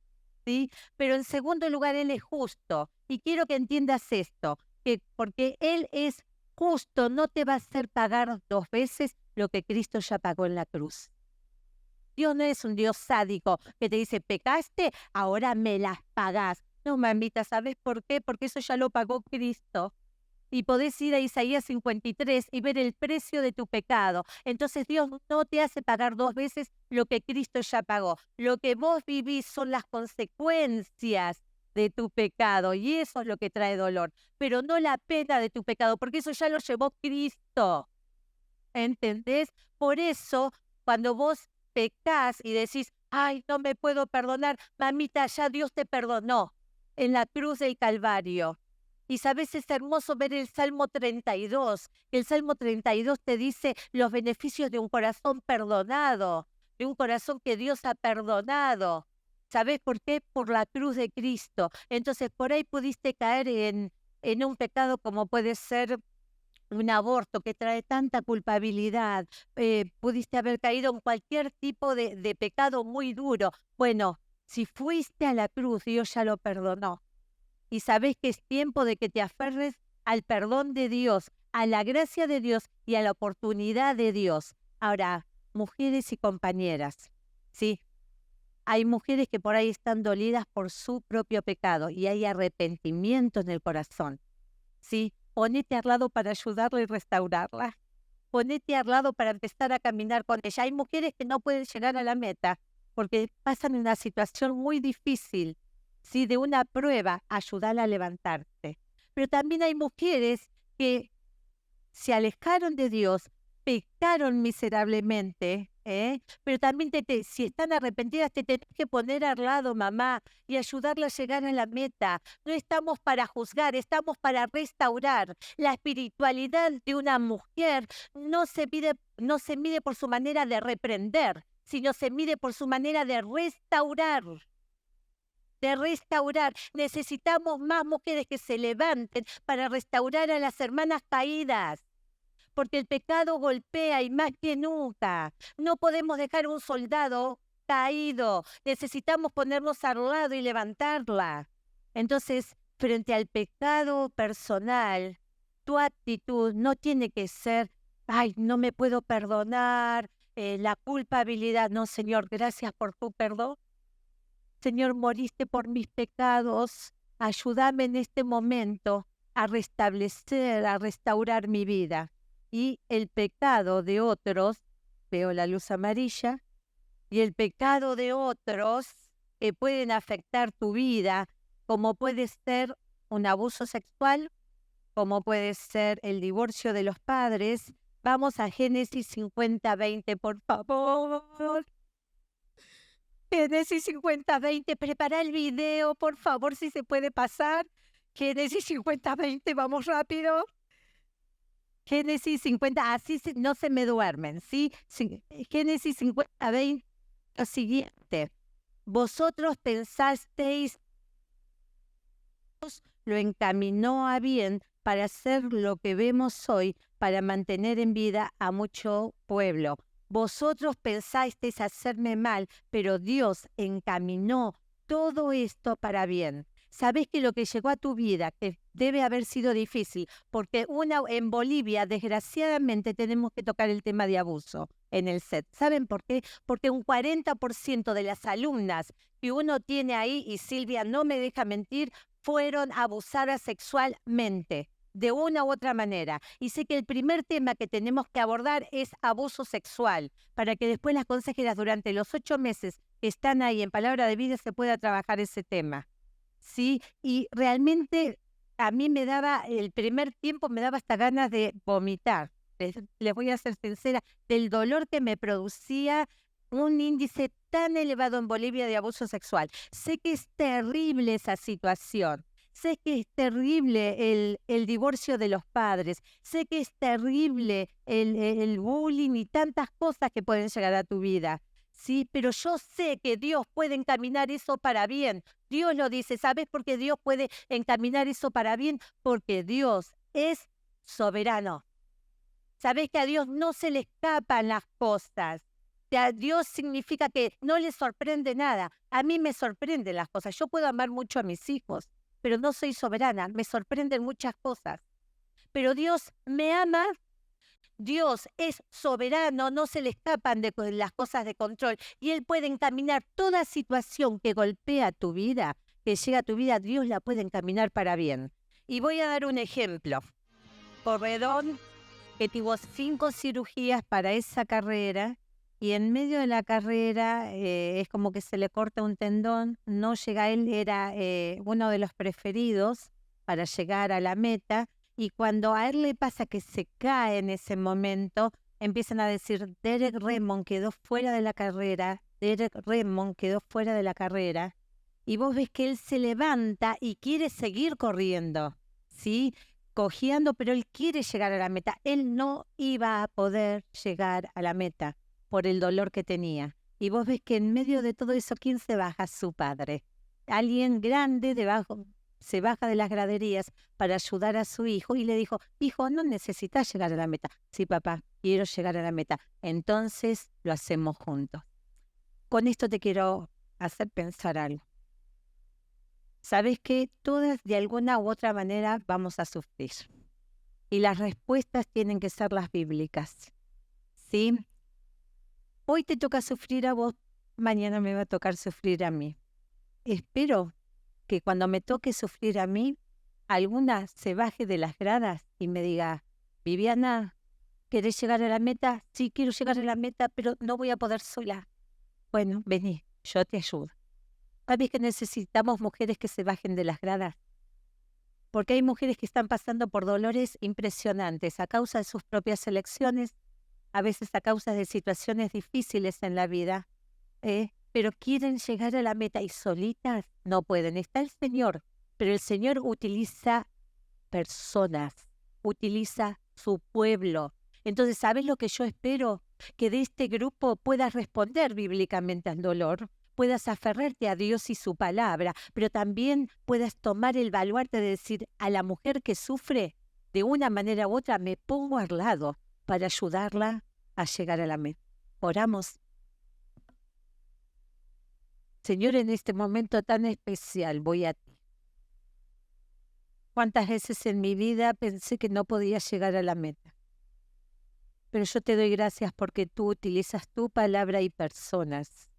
¿sí? Pero en segundo lugar, Él es justo. Y quiero que entiendas esto, que porque Él es justo, no te va a hacer pagar 2 veces lo que Cristo ya pagó en la cruz. Dios no es un Dios sádico que te dice, pecaste, ahora me las pagás. No, mamita, ¿sabes por qué? Porque eso ya lo pagó Cristo. Y podés ir a Isaías 53 y ver el precio de tu pecado. Entonces Dios no te hace pagar 2 veces lo que Cristo ya pagó. Lo que vos vivís son las consecuencias de tu pecado y eso es lo que trae dolor, pero no la pena de tu pecado, porque eso ya lo llevó Cristo. ¿Entendés? Por eso, cuando vos pecás y decís, ay, no me puedo perdonar, mamita, ya Dios te perdonó en la cruz del Calvario. Y sabes, es hermoso ver el Salmo 32. El Salmo 32 te dice los beneficios de un corazón perdonado, de un corazón que Dios ha perdonado. ¿Sabes por qué? Por la cruz de Cristo. Entonces, por ahí pudiste caer en un pecado como puede ser un aborto que trae tanta culpabilidad. Pudiste haber caído en cualquier tipo de pecado muy duro. Bueno, si fuiste a la cruz, Dios ya lo perdonó. Y sabes que es tiempo de que te aferres al perdón de Dios, a la gracia de Dios y a la oportunidad de Dios. Ahora, mujeres y compañeras, ¿sí? Hay mujeres que por ahí están dolidas por su propio pecado y hay arrepentimiento en el corazón, ¿sí? Ponete al lado para ayudarla y restaurarla. Ponete al lado para empezar a caminar con ella. Hay mujeres que no pueden llegar a la meta porque pasan en una situación muy difícil, ¿sí? De una prueba, ayudarla a levantarse. Pero también hay mujeres que se alejaron de Dios, pecaron miserablemente, pero también si están arrepentidas, te tenés que poner al lado, mamá, y ayudarla a llegar a la meta. No estamos para juzgar, estamos para restaurar. La espiritualidad de una mujer no se mide por su manera de reprender, sino se mide por su manera de restaurar. Necesitamos más mujeres que se levanten para restaurar a las hermanas caídas, porque el pecado golpea y más que nunca. No podemos dejar un soldado caído. Necesitamos ponernos al lado y levantarla. Entonces, frente al pecado personal, tu actitud no tiene que ser, ay, no me puedo perdonar, la culpabilidad. No, Señor, gracias por tu perdón. Señor, moriste por mis pecados. Ayúdame en este momento a restablecer, a restaurar mi vida. Y el pecado de otros, veo la luz amarilla, y el pecado de otros que pueden afectar tu vida, como puede ser un abuso sexual, como puede ser el divorcio de los padres. Vamos a Génesis 50:20, por favor. Génesis 50:20, prepara el video, por favor, si se puede pasar. Génesis 50:20, vamos rápido. Génesis 50, así no se me duermen, ¿sí? Génesis 50:20, lo siguiente. Vosotros pensasteis, Dios lo encaminó a bien para hacer lo que vemos hoy, para mantener en vida a mucho pueblo. Vosotros pensasteis hacerme mal, pero Dios encaminó todo esto para bien. Sabés que lo que llegó a tu vida, que debe haber sido difícil, porque en Bolivia, desgraciadamente, tenemos que tocar el tema de abuso en el set. ¿Saben por qué? Porque un 40% de las alumnas que uno tiene ahí, y Silvia no me deja mentir, fueron abusadas sexualmente, de una u otra manera. Y sé que el primer tema que tenemos que abordar es abuso sexual, para que después las consejeras durante los 8 meses que están ahí en Palabra de Vida se pueda trabajar ese tema. ¿Sí? Y realmente a mí el primer tiempo me daba hasta ganas de vomitar. Les voy a ser sincera, del dolor que me producía un índice tan elevado en Bolivia de abuso sexual. Sé que es terrible esa situación. Sé que es terrible el divorcio de los padres. Sé que es terrible el bullying y tantas cosas que pueden llegar a tu vida. Sí, pero yo sé que Dios puede encaminar eso para bien. Dios lo dice. ¿Sabes por qué Dios puede encaminar eso para bien? Porque Dios es soberano. ¿Sabes que a Dios no se le escapan las cosas? A Dios significa que no le sorprende nada. A mí me sorprenden las cosas. Yo puedo amar mucho a mis hijos, pero no soy soberana. Me sorprenden muchas cosas. Pero Dios me ama. Dios es soberano, no se le escapan de las cosas de control. Y Él puede encaminar toda situación que golpea tu vida, que llega a tu vida, Dios la puede encaminar para bien. Y voy a dar un ejemplo. Corredor que tuvo 5 cirugías para esa carrera, y en medio de la carrera es como que se le corta un tendón, no llega. Él era uno de los preferidos para llegar a la meta, y cuando a él le pasa que se cae en ese momento, empiezan a decir, Derek Redmond quedó fuera de la carrera, Derek Redmond quedó fuera de la carrera, y vos ves que él se levanta y quiere seguir corriendo, ¿sí? Cojeando, pero él quiere llegar a la meta. Él no iba a poder llegar a la meta por el dolor que tenía. Y vos ves que en medio de todo eso, ¿quién se baja? Su padre. Alguien grande debajo se baja de las graderías para ayudar a su hijo y le dijo, hijo, no necesitas llegar a la meta. Sí, papá, quiero llegar a la meta. Entonces lo hacemos juntos. Con esto te quiero hacer pensar algo. Sabes que todas de alguna u otra manera vamos a sufrir. Y las respuestas tienen que ser las bíblicas. ¿Sí? Hoy te toca sufrir a vos, mañana me va a tocar sufrir a mí. Espero que cuando me toque sufrir a mí, alguna se baje de las gradas y me diga, Viviana, ¿querés llegar a la meta? Sí, quiero llegar a la meta, pero no voy a poder sola. Bueno, vení, yo te ayudo. ¿Sabes que necesitamos mujeres que se bajen de las gradas? Porque hay mujeres que están pasando por dolores impresionantes a causa de sus propias elecciones, a veces a causa de situaciones difíciles en la vida, pero quieren llegar a la meta y solitas no pueden. Está el Señor, pero el Señor utiliza personas, utiliza su pueblo. Entonces, ¿sabes lo que yo espero? Que de este grupo puedas responder bíblicamente al dolor, puedas aferrarte a Dios y su palabra, pero también puedas tomar el baluarte de decir a la mujer que sufre, de una manera u otra, me pongo al lado para ayudarla a llegar a la meta. Oramos. Señor, en este momento tan especial voy a ti. ¿Cuántas veces en mi vida pensé que no podía llegar a la meta? Pero yo te doy gracias porque tú utilizas tu palabra y personas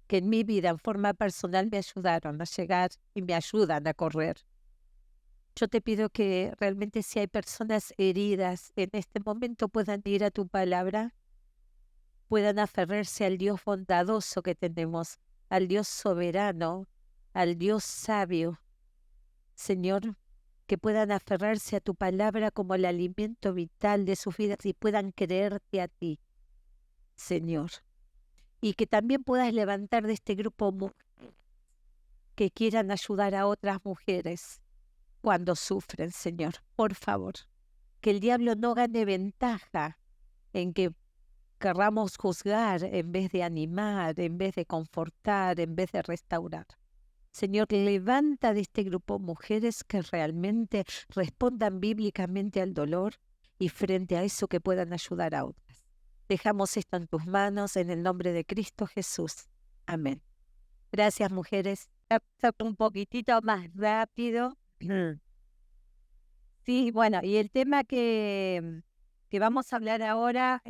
que en mi vida, en forma personal, me ayudaron a llegar y me ayudan a correr. Yo te pido que realmente si hay personas heridas en este momento puedan ir a tu palabra, puedan aferrarse al Dios bondadoso que tenemos, al Dios soberano, al Dios sabio. Señor, que puedan aferrarse a tu palabra como el alimento vital de sus vidas y puedan creerte a ti, Señor. Y que también puedas levantar de este grupo mujeres que quieran ayudar a otras mujeres cuando sufren, Señor. Por favor, que el diablo no gane ventaja en que querramos juzgar en vez de animar, en vez de confortar, en vez de restaurar. Señor, levanta de este grupo mujeres que realmente respondan bíblicamente al dolor y frente a eso que puedan ayudar a otras. Dejamos esto en tus manos en el nombre de Cristo Jesús. Amén. Gracias, mujeres. Un poquitito más rápido. Sí, bueno, y el tema que vamos a hablar ahora,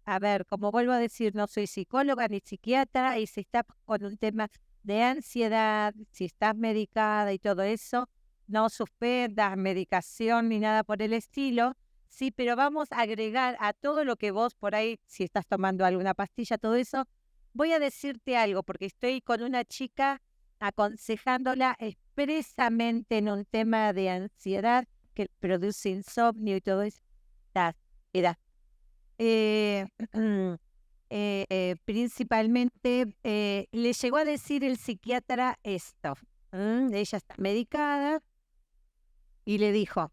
a ver, como vuelvo a decir, no soy psicóloga ni psiquiatra, y si estás con un tema de ansiedad, si estás medicada y todo eso, no suspendas medicación ni nada por el estilo, sí, pero vamos a agregar a todo lo que vos por ahí, si estás tomando alguna pastilla, todo eso, voy a decirte algo, porque estoy con una chica aconsejándola expresamente en un tema de ansiedad que produce insomnio y todo eso. Principalmente le llegó a decir el psiquiatra esto. Ella está medicada y le dijo,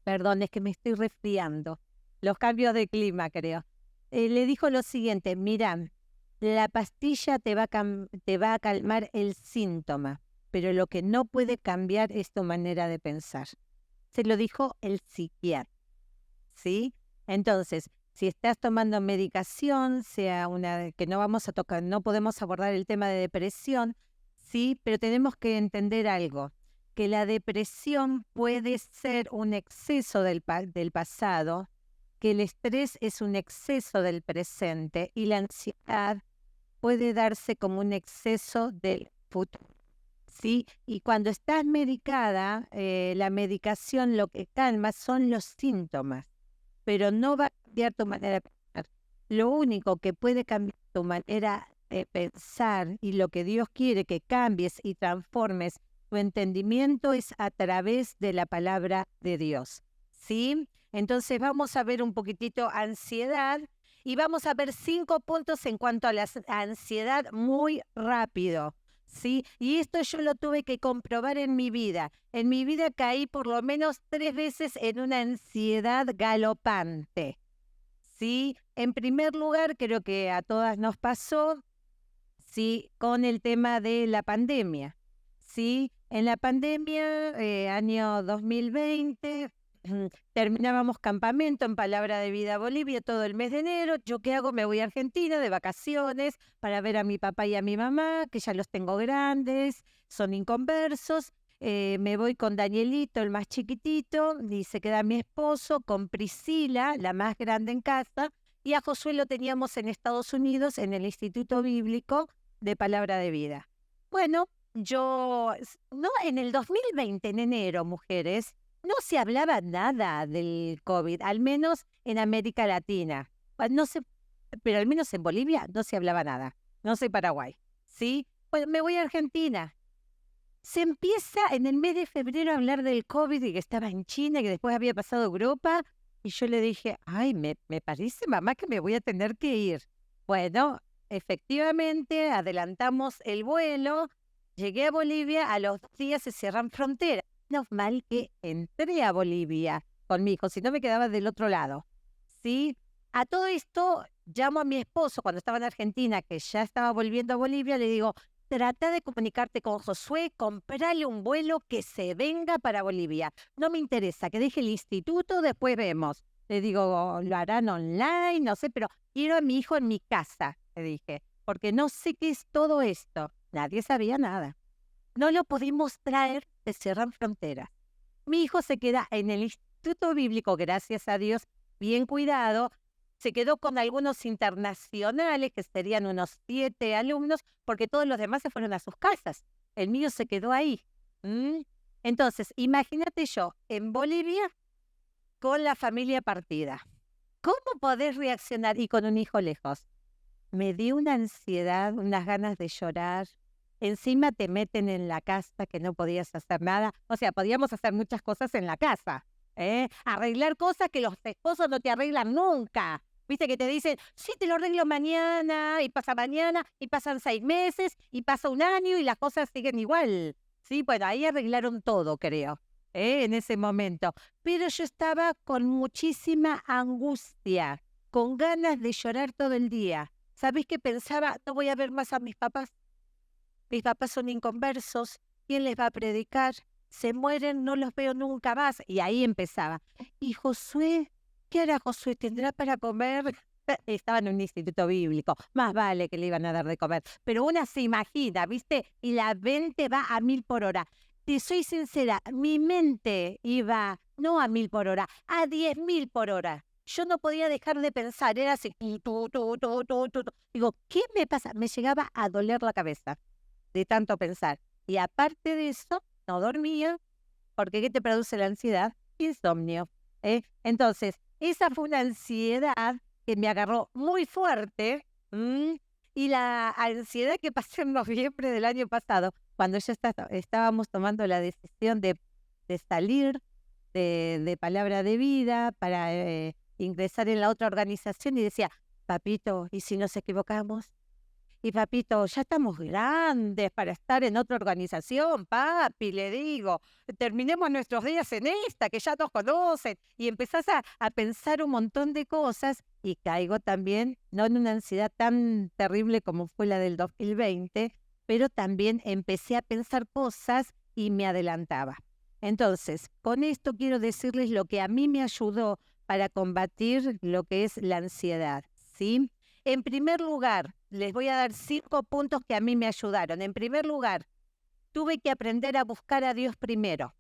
perdón, es que me estoy resfriando, los cambios de clima creo. Le dijo lo siguiente, mira, la pastilla te va a calmar el síntoma, pero lo que no puede cambiar es tu manera de pensar. Se lo dijo el psiquiatra, ¿sí? Entonces, si estás tomando medicación, sea una que no vamos a tocar, no podemos abordar el tema de depresión, sí, pero tenemos que entender algo, que la depresión puede ser un exceso del pasado, que el estrés es un exceso del presente y la ansiedad puede darse como un exceso del futuro. ¿Sí? Y cuando estás medicada, la medicación lo que calma son los síntomas, pero no va a cambiar tu manera de pensar. Lo único que puede cambiar tu manera de pensar y lo que Dios quiere que cambies y transformes tu entendimiento es a través de la palabra de Dios. ¿Sí? Entonces vamos a ver un poquitito ansiedad y vamos a ver 5 puntos en cuanto a la ansiedad muy rápido. ¿Sí? Y esto yo lo tuve que comprobar en mi vida. En mi vida caí por lo menos 3 veces en una ansiedad galopante. ¿Sí? En primer lugar, creo que a todas nos pasó, ¿sí? Con el tema de la pandemia. ¿Sí? En la pandemia, año 2020, terminábamos campamento en Palabra de Vida Bolivia todo el mes de enero. ¿Yo qué hago? Me voy a Argentina de vacaciones para ver a mi papá y a mi mamá, que ya los tengo grandes, son inconversos. Me voy con Danielito, el más chiquitito, y se queda mi esposo, con Priscila, la más grande en casa, y a Josué lo teníamos en Estados Unidos, en el Instituto Bíblico de Palabra de Vida. Bueno, en el 2020, en enero, mujeres, no se hablaba nada del COVID, al menos en América Latina. No sé, pero al menos en Bolivia no se hablaba nada. No sé Paraguay, ¿sí? Bueno, me voy a Argentina. Se empieza en el mes de febrero a hablar del COVID y que estaba en China y que después había pasado a Europa. Y yo le dije, ay, me parece, mamá, que me voy a tener que ir. Bueno, efectivamente, adelantamos el vuelo. Llegué a Bolivia, a los 2 días se cierran fronteras. Menos mal que entré a Bolivia con mi hijo, si no me quedaba del otro lado. ¿Sí? A todo esto, llamo a mi esposo cuando estaba en Argentina, que ya estaba volviendo a Bolivia, le digo, trata de comunicarte con Josué, comprale un vuelo que se venga para Bolivia. No me interesa, que deje el instituto, después vemos. Le digo, lo harán online, no sé, pero quiero a mi hijo en mi casa, le dije. porque no sé qué es todo esto. Nadie sabía nada. No lo pudimos traer, se cierran fronteras. Mi hijo se queda en el Instituto Bíblico, gracias a Dios, bien cuidado. Se quedó con algunos internacionales, que serían unos 7 alumnos, porque todos los demás se fueron a sus casas. El mío se quedó ahí. Entonces, imagínate yo, en Bolivia, con la familia partida. ¿Cómo podés reaccionar? Y con un hijo lejos. Me dio una ansiedad, unas ganas de llorar. Encima te meten en la casa que no podías hacer nada. O sea, podíamos hacer muchas cosas en la casa. Arreglar cosas que los esposos no te arreglan nunca. Viste que te dicen, sí, te lo arreglo mañana, y pasan 6 meses, y pasa un año, y las cosas siguen igual. Sí, bueno, ahí arreglaron todo, creo, en ese momento. Pero yo estaba con muchísima angustia, con ganas de llorar todo el día. ¿Sabés qué pensaba? No voy a ver más a mis papás. Mis papás son inconversos. ¿Quién les va a predicar? Se mueren, no los veo nunca más. Y ahí empezaba. ¿Y Josué? ¿Qué hará Josué? ¿Tendrá para comer? Estaba en un instituto bíblico. Más vale que le iban a dar de comer. Pero una se imagina, ¿viste? Y la mente va a 1000 por hora. Te soy sincera, mi mente iba no a 1000 por hora, a 10.000 por hora. Yo no podía dejar de pensar, era así. Digo, ¿qué me pasa? Me llegaba a doler la cabeza de tanto pensar. Y aparte de eso, no dormía, porque ¿qué te produce la ansiedad? Insomnio. Entonces, esa fue una ansiedad que me agarró muy fuerte. Y la ansiedad que pasé en noviembre del año pasado, cuando ya estábamos tomando la decisión de salir de Palabra de Vida para ingresar en la otra organización, y decía, papito, ¿y si nos equivocamos? Y papito, ya estamos grandes para estar en otra organización, papi, le digo, terminemos nuestros días en esta, que ya nos conocen. Y empezás a pensar un montón de cosas, y caigo también, no en una ansiedad tan terrible como fue la del 2020, pero también empecé a pensar cosas y me adelantaba. Entonces, con esto quiero decirles lo que a mí me ayudó para combatir lo que es la ansiedad, ¿sí? En primer lugar, les voy a dar 5 puntos que a mí me ayudaron. En primer lugar, tuve que aprender a buscar a Dios primero.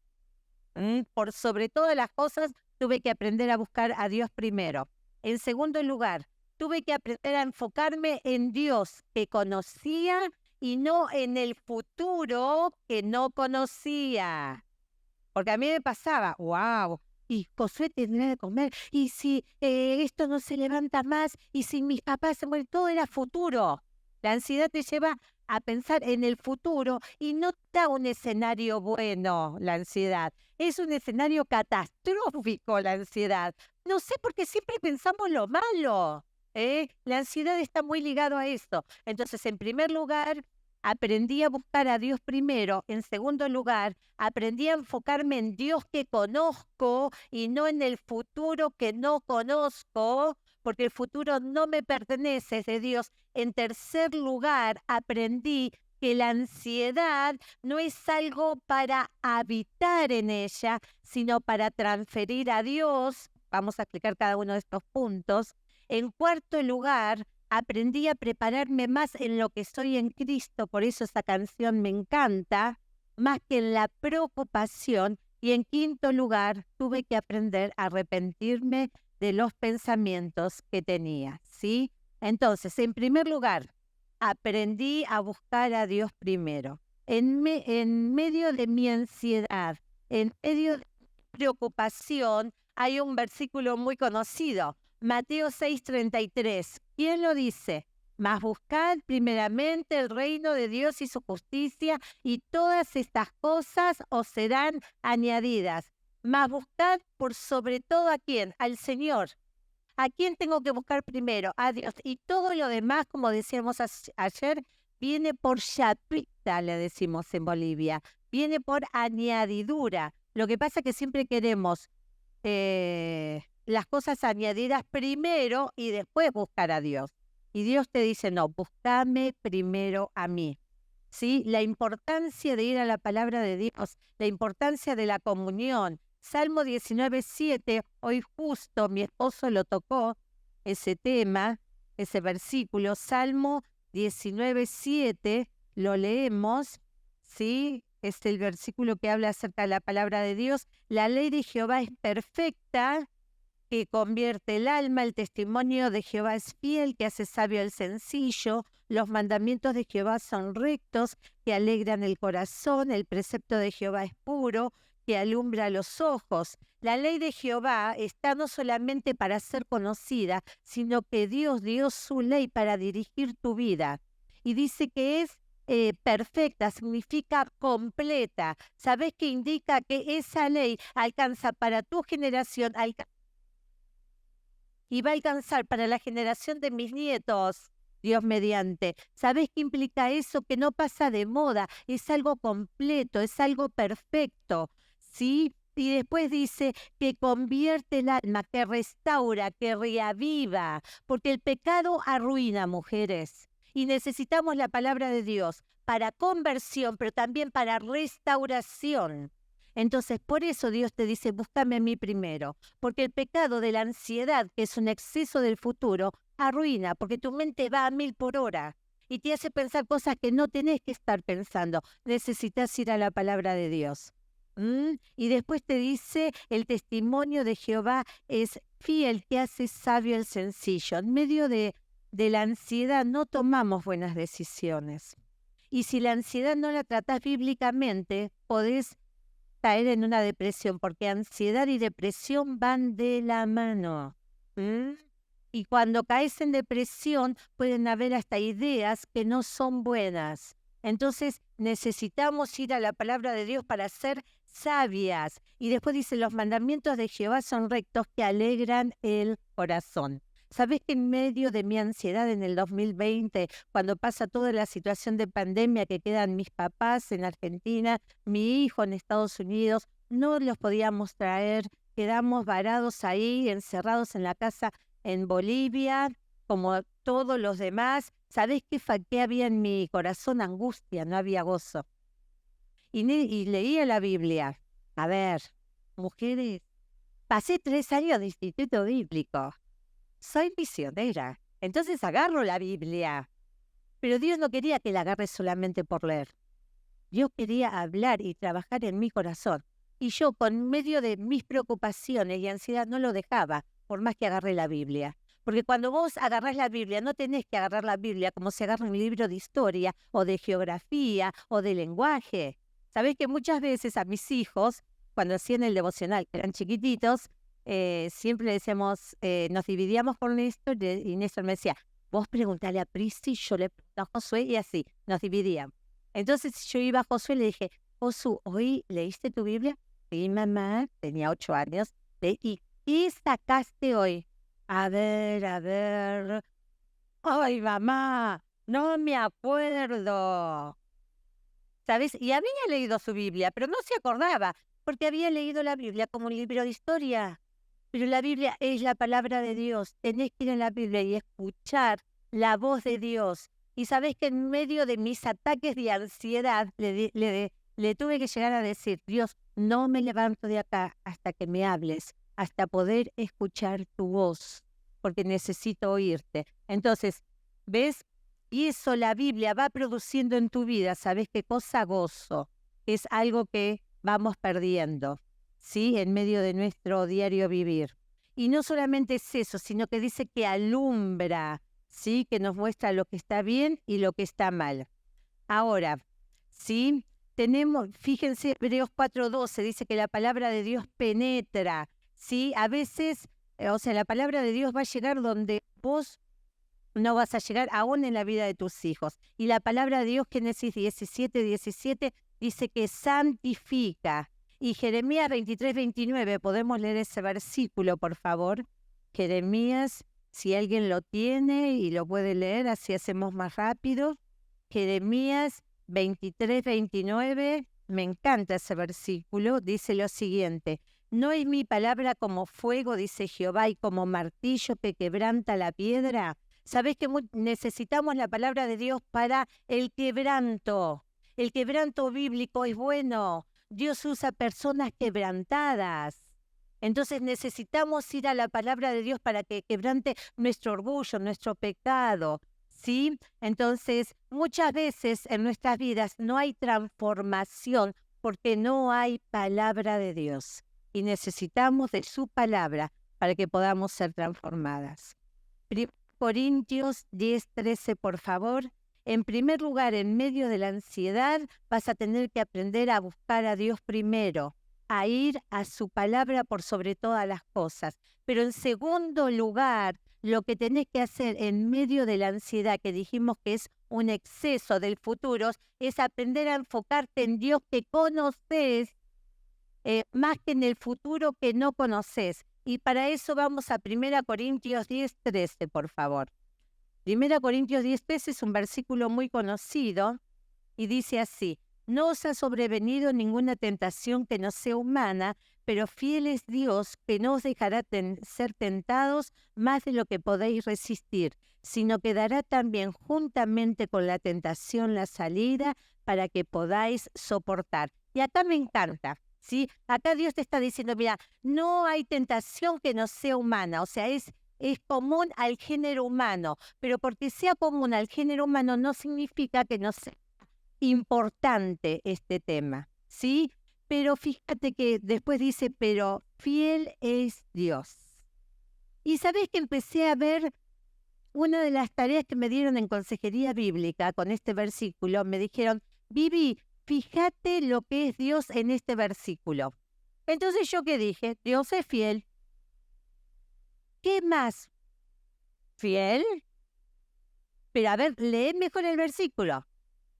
Por sobre todas las cosas, tuve que aprender a buscar a Dios primero. En segundo lugar, tuve que aprender a enfocarme en Dios que conocía y no en el futuro que no conocía. Porque a mí me pasaba, wow, y Josué tendrá de comer, y si esto no se levanta más, y si mis papás se mueren, todo era futuro. La ansiedad te lleva a pensar en el futuro y no da un escenario bueno, la ansiedad. Es un escenario catastrófico, la ansiedad. No sé por qué siempre pensamos lo malo. La ansiedad está muy ligado a esto. Entonces, en primer lugar, aprendí a buscar a Dios primero. En segundo lugar, aprendí a enfocarme en Dios que conozco y no en el futuro que no conozco, porque el futuro no me pertenece, es de Dios. En tercer lugar, aprendí que la ansiedad no es algo para habitar en ella, sino para transferir a Dios. Vamos a explicar cada uno de estos puntos. En cuarto lugar, aprendí a prepararme más en lo que soy en Cristo, por eso esa canción me encanta, más que en la preocupación. Y en quinto lugar, tuve que aprender a arrepentirme de los pensamientos que tenía, ¿sí? Entonces, en primer lugar, aprendí a buscar a Dios primero. En medio de mi ansiedad, en medio de mi preocupación, hay un versículo muy conocido, Mateo 6:33. ¿Quién lo dice? Mas buscad primeramente el reino de Dios y su justicia, y todas estas cosas os serán añadidas. Mas buscad por sobre todo ¿a quién? Al Señor. ¿A quién tengo que buscar primero? A Dios. Y todo lo demás, como decíamos ayer, viene por chapita, le decimos en Bolivia. Viene por añadidura. Lo que pasa es que siempre queremos las cosas añadidas primero y después buscar a Dios. Y Dios te dice, no, búscame primero a mí. ¿Sí? La importancia de ir a la palabra de Dios, la importancia de la comunión. Salmo 19:7, hoy justo mi esposo lo tocó, ese tema, ese versículo. Salmo 19:7, lo leemos, ¿sí? Es el versículo que habla acerca de la palabra de Dios. La ley de Jehová es perfecta, que convierte el alma, el testimonio de Jehová es fiel, que hace sabio al sencillo, los mandamientos de Jehová son rectos, que alegran el corazón, el precepto de Jehová es puro, que alumbra los ojos. La ley de Jehová está no solamente para ser conocida, sino que Dios dio su ley para dirigir tu vida. Y dice que es perfecta, significa completa. ¿Sabes qué indica? Que esa ley alcanza para tu generación, y va a alcanzar para la generación de mis nietos, Dios mediante. ¿Sabes qué implica eso? Que no pasa de moda, es algo completo, es algo perfecto, ¿sí? Y después dice que convierte el alma, que restaura, que reaviva, porque el pecado arruina, mujeres. Y necesitamos la palabra de Dios para conversión, pero también para restauración. Entonces, por eso Dios te dice, búscame a mí primero, porque el pecado de la ansiedad, que es un exceso del futuro, arruina, porque tu mente va a 1000 por hora y te hace pensar cosas que no tenés que estar pensando. Necesitas ir a la palabra de Dios. Y después te dice, el testimonio de Jehová es fiel, que hace sabio el sencillo. En medio de la ansiedad no tomamos buenas decisiones. Y si la ansiedad no la tratás bíblicamente, podés caer en una depresión, porque ansiedad y depresión van de la mano. Y cuando caes en depresión pueden haber hasta ideas que no son buenas. Entonces necesitamos ir a la palabra de Dios para ser sabias. Y después dice, los mandamientos de Jehová son rectos, que alegran el corazón. ¿Sabés que en medio de mi ansiedad en el 2020, cuando pasa toda la situación de pandemia, que quedan mis papás en Argentina, mi hijo en Estados Unidos, no los podíamos traer, quedamos varados ahí, encerrados en la casa en Bolivia, como todos los demás? ¿Sabés qué había en mi corazón? Angustia, no había gozo. Y leía la Biblia. A ver, mujeres, pasé 3 años de instituto bíblico. Soy misionera, entonces agarro la Biblia. Pero Dios no quería que la agarre solamente por leer. Dios quería hablar y trabajar en mi corazón. Y yo, con medio de mis preocupaciones y ansiedad, no lo dejaba, por más que agarré la Biblia. Porque cuando vos agarrás la Biblia, no tenés que agarrar la Biblia como se agarra un libro de historia, o de geografía, o de lenguaje. Sabés que muchas veces a mis hijos, cuando hacían el devocional, que eran chiquititos, siempre le decíamos, nos dividíamos con Néstor, y Néstor me decía, vos preguntale a Prisi, yo le pregunto a Josué, y así, nos dividíamos. Entonces yo iba a Josué y le dije, Josu, ¿hoy leíste tu Biblia? Sí, mamá, tenía 8 años. ¿Y qué sacaste hoy? A ver. Ay, mamá, no me acuerdo. ¿Sabes? Y había leído su Biblia, pero no se acordaba, porque había leído la Biblia como un libro de historia. Pero la Biblia es la palabra de Dios. Tenés que ir a la Biblia y escuchar la voz de Dios. Y sabés que en medio de mis ataques de ansiedad le tuve que llegar a decir, Dios, no me levanto de acá hasta que me hables, hasta poder escuchar tu voz, porque necesito oírte. Entonces, ¿ves? Y eso la Biblia va produciendo en tu vida. ¿Sabés qué cosa? Gozo. Es algo que vamos perdiendo, ¿sí? En medio de nuestro diario vivir. Y no solamente es eso, sino que dice que alumbra, ¿sí? Que nos muestra lo que está bien y lo que está mal. Ahora, ¿sí? Tenemos, fíjense, Hebreos 4:12 dice que la palabra de Dios penetra, ¿sí? A veces, la palabra de Dios va a llegar donde vos no vas a llegar, aún en la vida de tus hijos. Y la palabra de Dios, Génesis 17:17, dice que santifica. Y Jeremías 23:29, ¿podemos leer ese versículo, por favor? Jeremías, si alguien lo tiene y lo puede leer, así hacemos más rápido. Jeremías 23:29, me encanta ese versículo, dice lo siguiente: ¿no es mi palabra como fuego, dice Jehová, y como martillo que quebranta la piedra? ¿Sabés que necesitamos la palabra de Dios para el quebranto? El quebranto bíblico es bueno. Dios usa personas quebrantadas. Entonces necesitamos ir a la palabra de Dios para que quebrante nuestro orgullo, nuestro pecado, ¿sí? Entonces, muchas veces en nuestras vidas no hay transformación porque no hay palabra de Dios y necesitamos de su palabra para que podamos ser transformadas. Corintios 10:13, por favor. En primer lugar, en medio de la ansiedad, vas a tener que aprender a buscar a Dios primero, a ir a su palabra por sobre todas las cosas. Pero en segundo lugar, lo que tenés que hacer en medio de la ansiedad, que dijimos que es un exceso del futuro, es aprender a enfocarte en Dios que conoces, más que en el futuro que no conoces. Y para eso vamos a 1 Corintios 10:13, por favor. 1 Corintios 10:13 es un versículo muy conocido y dice así: no os ha sobrevenido ninguna tentación que no sea humana, pero fiel es Dios, que no os dejará ser tentados más de lo que podéis resistir, sino que dará también juntamente con la tentación la salida para que podáis soportar. Y acá me encanta, ¿sí? Acá Dios te está diciendo, mira, no hay tentación que no sea humana, o sea, es común al género humano, pero porque sea común al género humano no significa que no sea importante este tema, ¿sí? Pero fíjate que después dice, pero fiel es Dios. Y sabés que empecé a ver una de las tareas que me dieron en consejería bíblica con este versículo, me dijeron, Vivi, fíjate lo que es Dios en este versículo. Entonces yo qué dije, Dios es fiel. ¿Qué más? ¿Fiel? Pero a ver, lee mejor el versículo.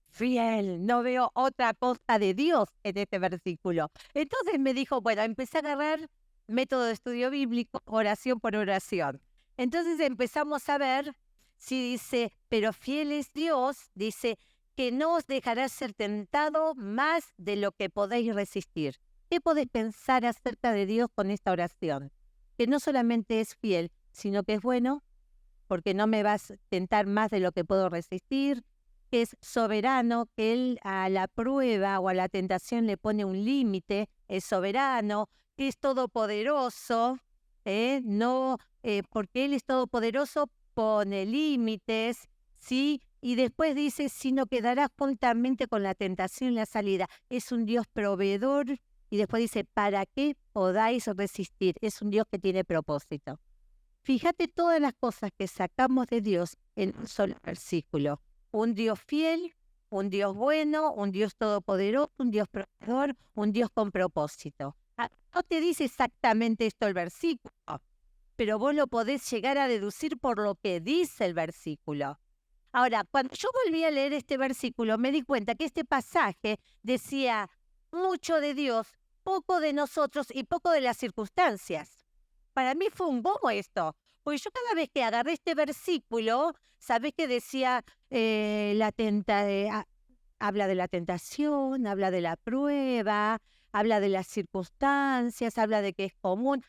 Fiel, no veo otra cosa de Dios en este versículo. Entonces me dijo, bueno, empecé a agarrar método de estudio bíblico, oración por oración. Entonces empezamos a ver si dice, pero fiel es Dios, dice que no os dejará ser tentado más de lo que podéis resistir. ¿Qué podés pensar acerca de Dios con esta oración? Que no solamente es fiel, sino que es bueno, porque no me vas a tentar más de lo que puedo resistir, que es soberano, que Él a la prueba o a la tentación le pone un límite, es soberano, que es todopoderoso, no, porque Él es todopoderoso, pone límites, ¿sí? Y después dice, sino que dará juntamente con la tentación la salida. Es un Dios proveedor. Y después dice, para que podáis resistir. Es un Dios que tiene propósito. Fíjate todas las cosas que sacamos de Dios en un solo versículo. Un Dios fiel, un Dios bueno, un Dios todopoderoso, un Dios proveedor, un Dios con propósito. No te dice exactamente esto el versículo, pero vos lo podés llegar a deducir por lo que dice el versículo. Ahora, cuando yo volví a leer este versículo, me di cuenta que este pasaje decía mucho de Dios, poco de nosotros y poco de las circunstancias. Para mí fue un bobo esto, porque yo cada vez que agarré este versículo, ¿sabés que decía habla de la tentación, habla de la prueba, habla de las circunstancias, habla de que es común?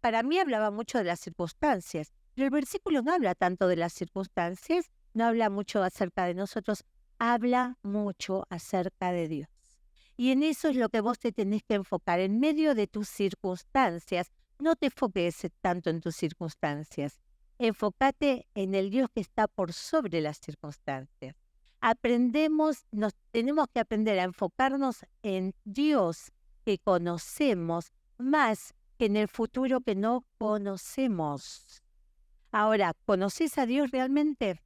Para mí hablaba mucho de las circunstancias, pero el versículo no habla tanto de las circunstancias, no habla mucho acerca de nosotros, habla mucho acerca de Dios. Y en eso es lo que vos te tenés que enfocar, en medio de tus circunstancias. No te enfoques tanto en tus circunstancias. Enfócate en el Dios que está por sobre las circunstancias. Nos tenemos que aprender a enfocarnos en Dios que conocemos más que en el futuro que no conocemos. Ahora, ¿conoces a Dios realmente?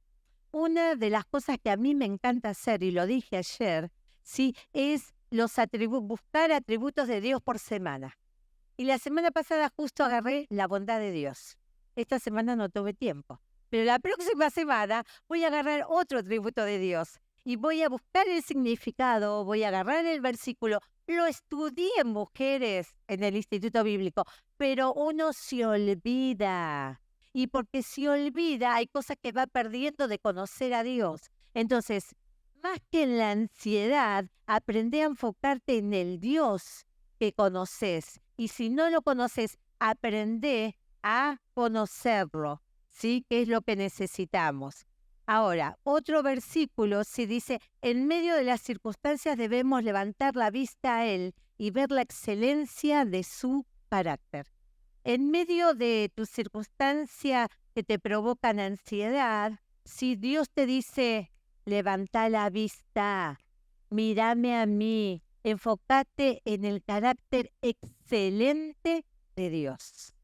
Una de las cosas que a mí me encanta hacer, y lo dije ayer, ¿sí?, es buscar atributos de Dios por semana. Y la semana pasada justo agarré la bondad de Dios. Esta semana no tuve tiempo. Pero la próxima semana voy a agarrar otro atributo de Dios. Y voy a buscar el significado, voy a agarrar el versículo. Lo estudié, mujeres, en el Instituto Bíblico. Pero uno se olvida. Y porque se olvida, hay cosas que va perdiendo de conocer a Dios. Entonces, más que en la ansiedad, aprende a enfocarte en el Dios que conoces. Y si no lo conoces, aprende a conocerlo, ¿sí? Que es lo que necesitamos. Ahora, otro versículo sí dice, en medio de las circunstancias debemos levantar la vista a Él y ver la excelencia de su carácter. En medio de tu circunstancia que te provocan ansiedad, si Dios te dice, levanta la vista, mírame a mí, enfócate en el carácter excelente de Dios.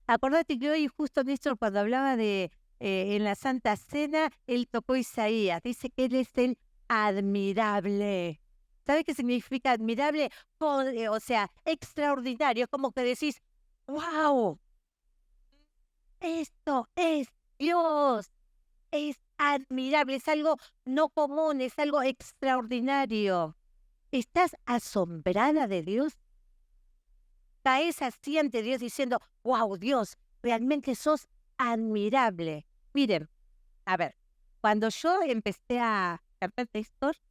Acordate que hoy justo Néstor, cuando hablaba de en la Santa Cena, él tocó Isaías, dice que él es el admirable. ¿Sabes qué significa admirable? O sea, extraordinario, es como que decís, wow, esto es Dios, es admirable, es algo no común, es algo extraordinario. ¿Estás asombrada de Dios? Caes así ante Dios diciendo, wow, Dios, realmente sos admirable. Miren, a ver, cuando yo empecé a cantar textos,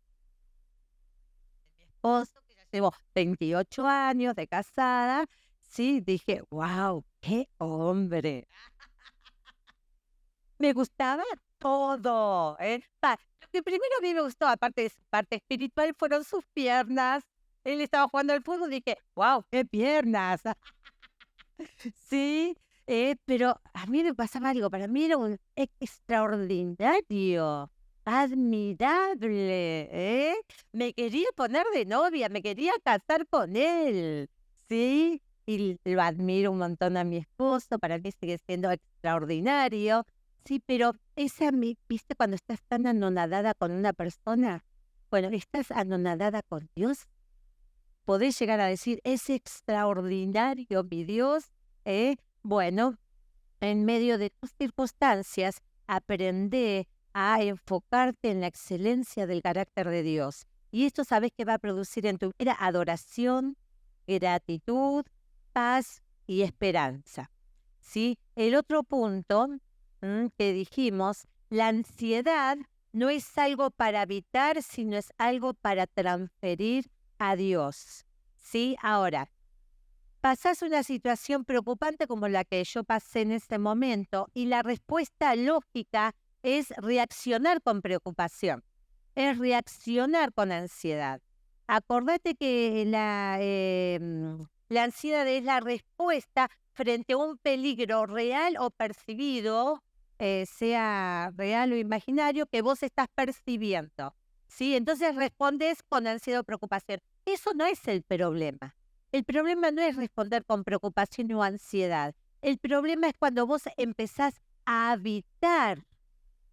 mi esposo, que ya llevo 28 años de casada, sí, dije, wow, qué hombre. Me gustaba todo, ¿eh? Lo que primero a mí me gustó, aparte de su parte espiritual, fueron sus piernas. Él estaba jugando al fútbol y dije, wow, qué piernas. Sí, pero a mí me pasaba algo, para mí era un extraordinario, admirable, ¿eh? Me quería poner de novia, me quería casar con él, ¿sí? Y lo admiro un montón a mi esposo, para mí sigue siendo extraordinario, sí, pero ¿viste cuando estás tan anonadada con una persona? Bueno, ¿estás anonadada con Dios? Podés llegar a decir, es extraordinario mi Dios, ¿eh? Bueno, en medio de tus circunstancias, aprende a enfocarte en la excelencia del carácter de Dios. Y esto sabes que va a producir en tu vida adoración, gratitud, paz y esperanza. ¿Sí? El otro punto que dijimos, la ansiedad no es algo para evitar, sino es algo para transferir a Dios. ¿Sí? Ahora, pasás una situación preocupante como la que yo pasé en este momento y la respuesta lógica es reaccionar con preocupación, es reaccionar con ansiedad. Acordate que la ansiedad es la respuesta frente a un peligro real o percibido, sea real o imaginario, que vos estás percibiendo. ¿Sí? Entonces respondes con ansiedad o preocupación. Eso no es el problema. El problema no es responder con preocupación o ansiedad. El problema es cuando vos empezás a habitar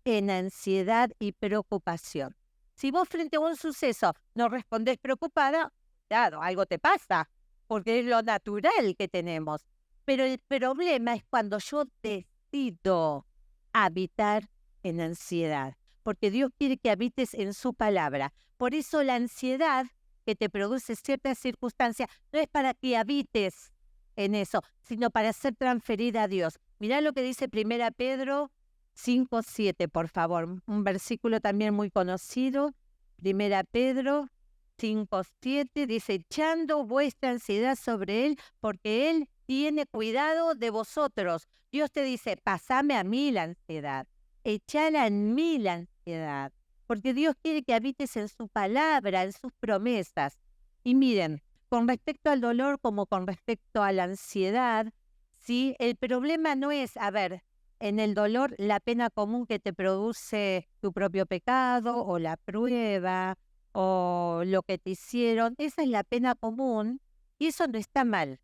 en ansiedad y preocupación. Si vos frente a un suceso no respondés preocupada, claro, algo te pasa, porque es lo natural que tenemos. Pero el problema es cuando yo decido habitar en ansiedad, porque Dios quiere que habites en su palabra. Por eso la ansiedad que te produce ciertas circunstancias no es para que habites en eso, sino para ser transferida a Dios. Mirá lo que dice 1 Pedro 5:7, por favor. Un versículo también muy conocido. 1 Pedro 5:7 dice, echando vuestra ansiedad sobre Él, porque Él tiene cuidado de vosotros. Dios te dice, pasame a mí la ansiedad, echala en mí la ansiedad, porque Dios quiere que habites en su palabra, en sus promesas. Y miren, con respecto al dolor como con respecto a la ansiedad, ¿sí? El problema no es, a ver, en el dolor la pena común que te produce tu propio pecado o la prueba o lo que te hicieron, esa es la pena común y eso no está mal.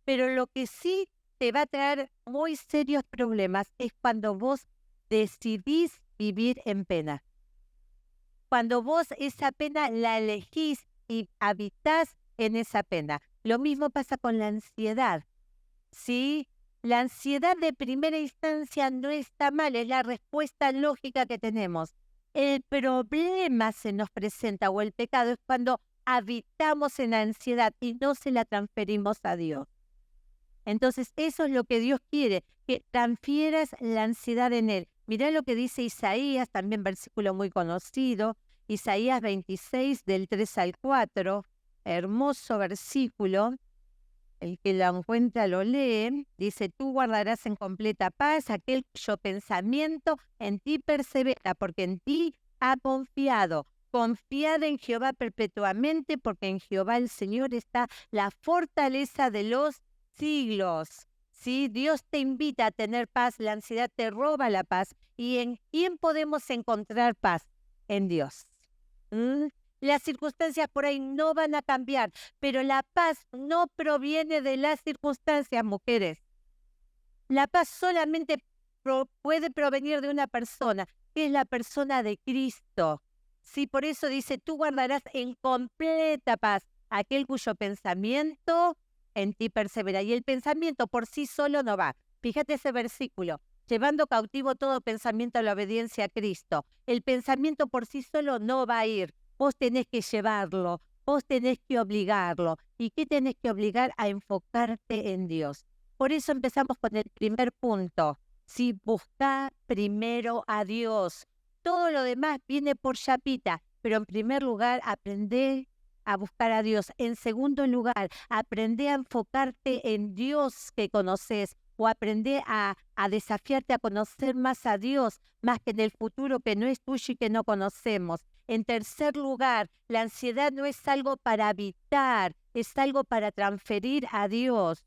Pero lo que sí te va a traer muy serios problemas es cuando vos decidís vivir en pena. Cuando vos esa pena la elegís y habitás en esa pena. Lo mismo pasa con la ansiedad, ¿sí? La ansiedad de primera instancia no está mal, es la respuesta lógica que tenemos. El problema se nos presenta, o el pecado, es cuando habitamos en la ansiedad y no se la transferimos a Dios. Entonces, eso es lo que Dios quiere, que transfieras la ansiedad en Él. Mirá lo que dice Isaías, también versículo muy conocido, Isaías 26, del 3 al 4, hermoso versículo. El que lo encuentra lo lee, dice, tú guardarás en completa paz aquel cuyo pensamiento en ti persevera, porque en ti ha confiado. Confiad en Jehová perpetuamente, porque en Jehová el Señor está la fortaleza de los siglos. ¿sí? Dios te invita a tener paz, la ansiedad te roba la paz. ¿Y en quién podemos encontrar paz? En Dios. ¿Mm? Las circunstancias por ahí no van a cambiar, pero la paz no proviene de las circunstancias, mujeres. La paz solamente puede provenir de una persona, que es la persona de Cristo. Sí, por eso dice, tú guardarás en completa paz aquel cuyo pensamiento en ti persevera. Y el pensamiento por sí solo no va. Fíjate ese versículo, llevando cautivo todo pensamiento a la obediencia a Cristo. El pensamiento por sí solo no va a ir. Vos tenés que llevarlo, vos tenés que obligarlo. ¿Y qué tenés que obligar? A enfocarte en Dios. Por eso empezamos con el primer punto. Sí, busca primero a Dios. Todo lo demás viene por chapita, pero en primer lugar, aprende a buscar a Dios. En segundo lugar, aprende a enfocarte en Dios que conoces, o aprende a desafiarte a conocer más a Dios, más que en el futuro que no es tuyo y que no conocemos. En tercer lugar, la ansiedad no es algo para habitar, es algo para transferir a Dios.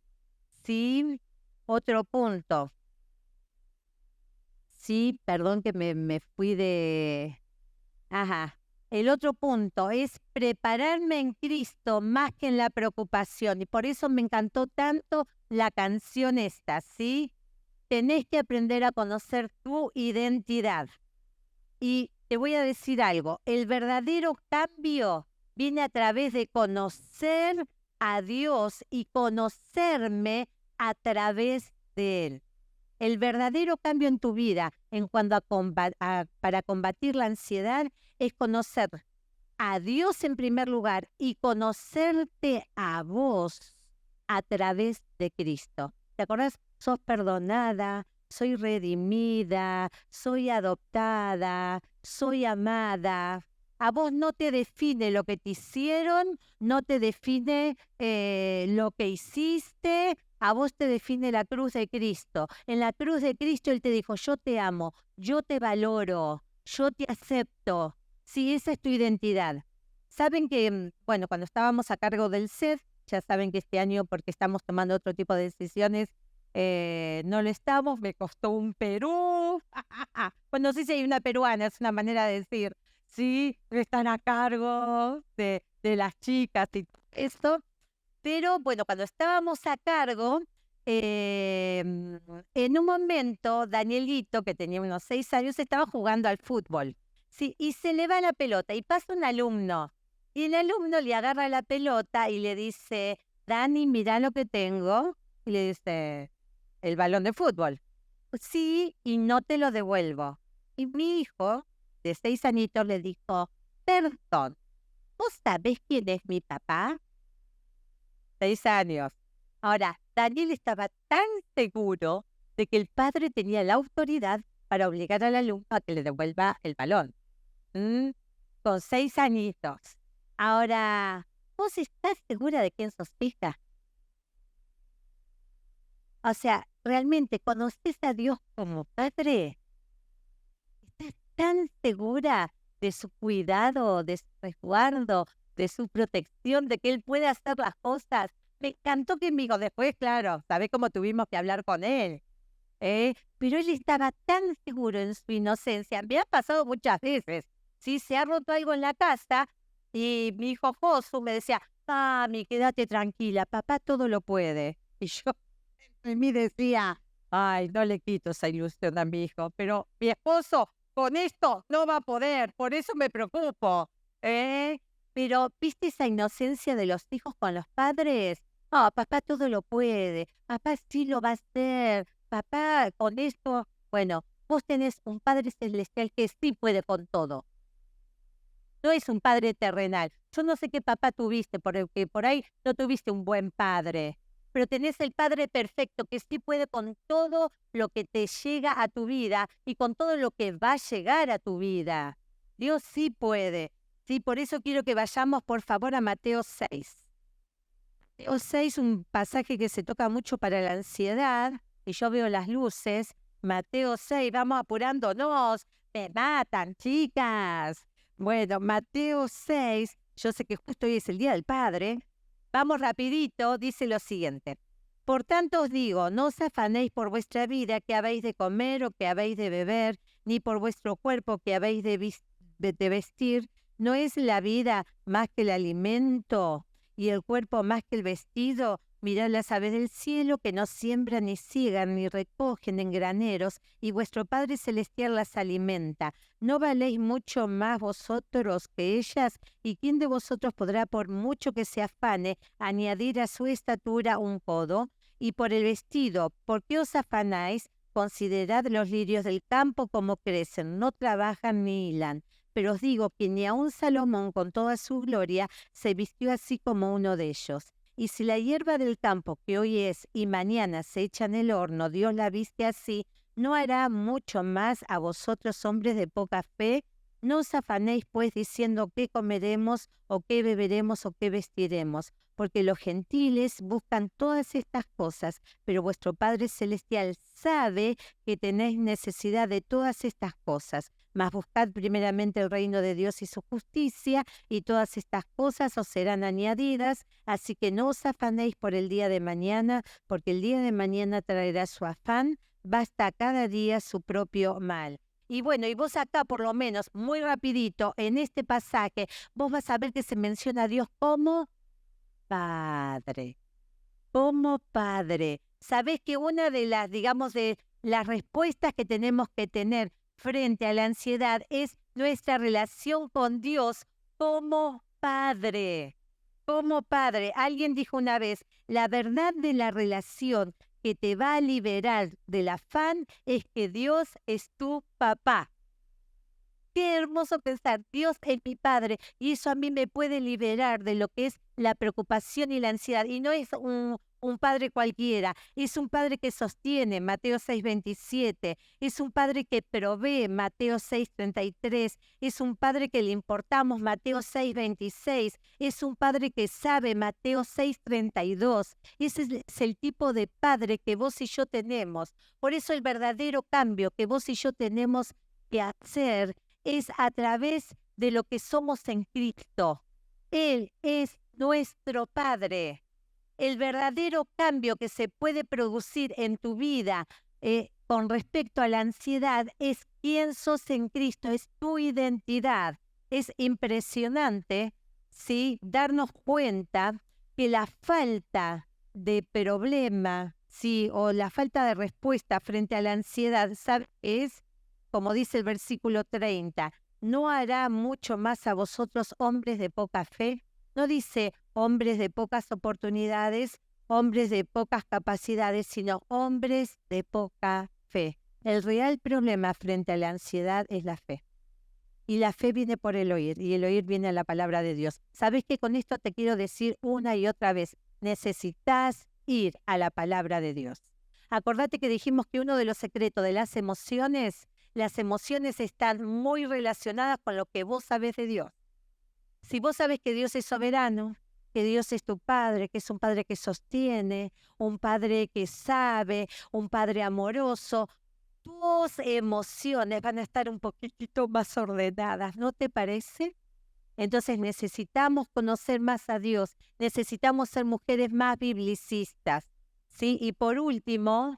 ¿Sí? Otro punto. Sí, perdón que me fui de... Ajá. El otro punto es prepararme en Cristo más que en la preocupación. Y por eso me encantó tanto la canción esta, ¿sí? Tenés que aprender a conocer tu identidad. Y te voy a decir algo. El verdadero cambio viene a través de conocer a Dios y conocerme a través de Él. El verdadero cambio en tu vida en cuanto para combatir la ansiedad es conocer a Dios en primer lugar y conocerte a vos a través de Cristo. ¿Te acordás? Sos perdonada, soy redimida, soy adoptada, soy amada. A vos no te define lo que te hicieron, no te define lo que hiciste. A vos te define la cruz de Cristo. En la cruz de Cristo Él te dijo, yo te amo, yo te valoro, yo te acepto. Sí, esa es tu identidad. Saben que, bueno, cuando estábamos a cargo del CEF, ya saben que este año, porque estamos tomando otro tipo de decisiones, no lo estamos, me costó un Perú. Bueno, no sé si hay una peruana, es una manera de decir, sí, están a cargo de las chicas y esto. Pero bueno, cuando estábamos a cargo, en un momento Danielito, que tenía unos 6 años, estaba jugando al fútbol. Sí, y se le va la pelota y pasa un alumno. Y el alumno le agarra la pelota y le dice, Dani, mira lo que tengo. Y le dice, el balón de fútbol. Sí, y no te lo devuelvo. Y mi hijo, de 6 añitos, le dijo, perdón, ¿vos sabés quién es mi papá? 6 años. Ahora, Daniel estaba tan seguro de que el padre tenía la autoridad para obligar al alumno a que le devuelva el balón. Con 6 añitos. Ahora, ¿vos estás segura de quién sos hija? O sea, ¿realmente conoces a Dios como padre? ¿Estás tan segura de su cuidado, de su resguardo, de su protección, de que Él puede hacer las cosas? Me encantó que mi hijo, después, claro, ¿sabés cómo tuvimos que hablar con él? Pero él estaba tan seguro en su inocencia. Me ha pasado muchas veces. Sí, se ha roto algo en la casa y mi hijo Josu me decía, mami, quédate tranquila, papá todo lo puede. Y yo en mí decía, ay, no le quito esa ilusión a mi hijo, pero mi esposo con esto no va a poder, por eso me preocupo. Pero, ¿viste esa inocencia de los hijos con los padres? Papá todo lo puede, papá sí lo va a hacer, papá con esto. Bueno, vos tenés un Padre Celestial que sí puede con todo. No es un padre terrenal. Yo no sé qué papá tuviste, porque por ahí no tuviste un buen padre, pero tenés el Padre perfecto que sí puede con todo lo que te llega a tu vida y con todo lo que va a llegar a tu vida. Dios sí puede. Sí, por eso quiero que vayamos, por favor, a Mateo 6. Mateo 6, un pasaje que se toca mucho para la ansiedad, y yo veo las luces. Mateo 6, vamos apurándonos. Me matan, chicas. Bueno, Mateo 6, yo sé que justo hoy es el Día del Padre. Vamos rapidito, dice lo siguiente. Por tanto os digo, no os afanéis por vuestra vida, que habéis de comer o que habéis de beber, ni por vuestro cuerpo, que habéis de vestir. ¿No es la vida más que el alimento y el cuerpo más que el vestido? Mirad las aves del cielo, que no siembran, ni siegan, ni recogen en graneros, y vuestro Padre Celestial las alimenta. ¿No valéis mucho más vosotros que ellas? ¿Y quién de vosotros podrá, por mucho que se afane, añadir a su estatura un codo? Y por el vestido, ¿por qué os afanáis? Considerad los lirios del campo como crecen, no trabajan ni hilan. Pero os digo que ni aun Salomón con toda su gloria se vistió así como uno de ellos. Y si la hierba del campo que hoy es y mañana se echa en el horno, Dios la viste así, ¿no hará mucho más a vosotros, hombres de poca fe? No os afanéis pues diciendo qué comeremos o qué beberemos o qué vestiremos, porque los gentiles buscan todas estas cosas, pero vuestro Padre Celestial sabe que tenéis necesidad de todas estas cosas. Mas buscad primeramente el reino de Dios y su justicia, y todas estas cosas os serán añadidas. Así que no os afanéis por el día de mañana, porque el día de mañana traerá su afán. Basta cada día su propio mal. Y bueno, y vos acá por lo menos, muy rapidito, en este pasaje, vos vas a ver que se menciona a Dios como Padre. Como Padre. ¿Sabés que una de las, digamos, de las respuestas que tenemos que tener frente a la ansiedad es nuestra relación con Dios como Padre? Como Padre. Alguien dijo una vez, la verdad de la relación que te va a liberar del afán es que Dios es tu papá. Qué hermoso pensar, Dios es mi Padre, y eso a mí me puede liberar de lo que es la preocupación y la ansiedad. Y no es un padre cualquiera, es un padre que sostiene, Mateo 6:27, es un padre que provee, Mateo 6:33, es un padre que le importamos, Mateo 6:26, es un padre que sabe, Mateo 6:32. Ese es el tipo de padre que vos y yo tenemos. Por eso el verdadero cambio que vos y yo tenemos que hacer es a través de lo que somos en Cristo. Él es nuestro Padre. El verdadero cambio que se puede producir en tu vida con respecto a la ansiedad es quién sos en Cristo, es tu identidad. Es impresionante, ¿sí?, darnos cuenta que la falta de problema, ¿sí?, o la falta de respuesta frente a la ansiedad, ¿sabes? Es, como dice el versículo 30, ¿no hará mucho más a vosotros, hombres de poca fe? No dice hombres de pocas oportunidades, hombres de pocas capacidades, sino hombres de poca fe. El real problema frente a la ansiedad es la fe. Y la fe viene por el oír, y el oír viene a la palabra de Dios. ¿Sabes que con esto te quiero decir una y otra vez? Necesitas ir a la palabra de Dios. Acordate que dijimos que uno de los secretos de las emociones están muy relacionadas con lo que vos sabés de Dios. Si vos sabés que Dios es soberano, que Dios es tu Padre, que es un Padre que sostiene, un Padre que sabe, un Padre amoroso, tus emociones van a estar un poquitito más ordenadas, ¿no te parece? Entonces necesitamos conocer más a Dios, necesitamos ser mujeres más biblicistas, ¿sí? Y por último,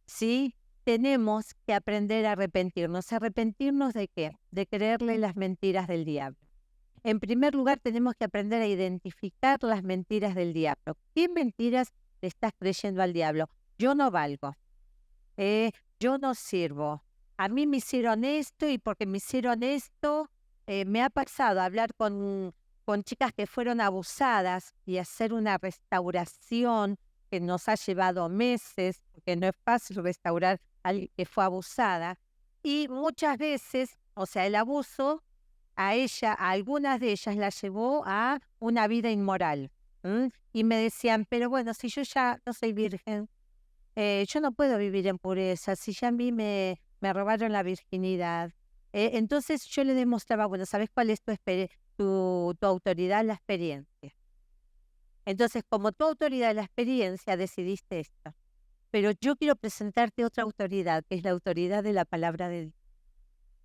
¿sí?, tenemos que aprender a arrepentirnos. ¿Arrepentirnos de qué? De creerle las mentiras del diablo. En primer lugar, tenemos que aprender a identificar las mentiras del diablo. ¿Qué mentiras le estás creyendo al diablo? Yo no valgo. Yo no sirvo. A mí me hicieron esto y porque me hicieron esto, me ha pasado a hablar con chicas que fueron abusadas y hacer una restauración que nos ha llevado meses, porque no es fácil restaurar a alguien que fue abusada. Y muchas veces, o sea, el abuso a algunas de ellas la llevó a una vida inmoral. Y me decían, pero bueno, si yo ya no soy virgen, yo no puedo vivir en pureza, si ya a mí me robaron la virginidad. Entonces yo le demostraba, bueno, ¿sabes cuál es tu autoridad? La experiencia. Entonces, como tu autoridad, la experiencia, decidiste esto. Pero yo quiero presentarte otra autoridad, que es la autoridad de la palabra de Dios.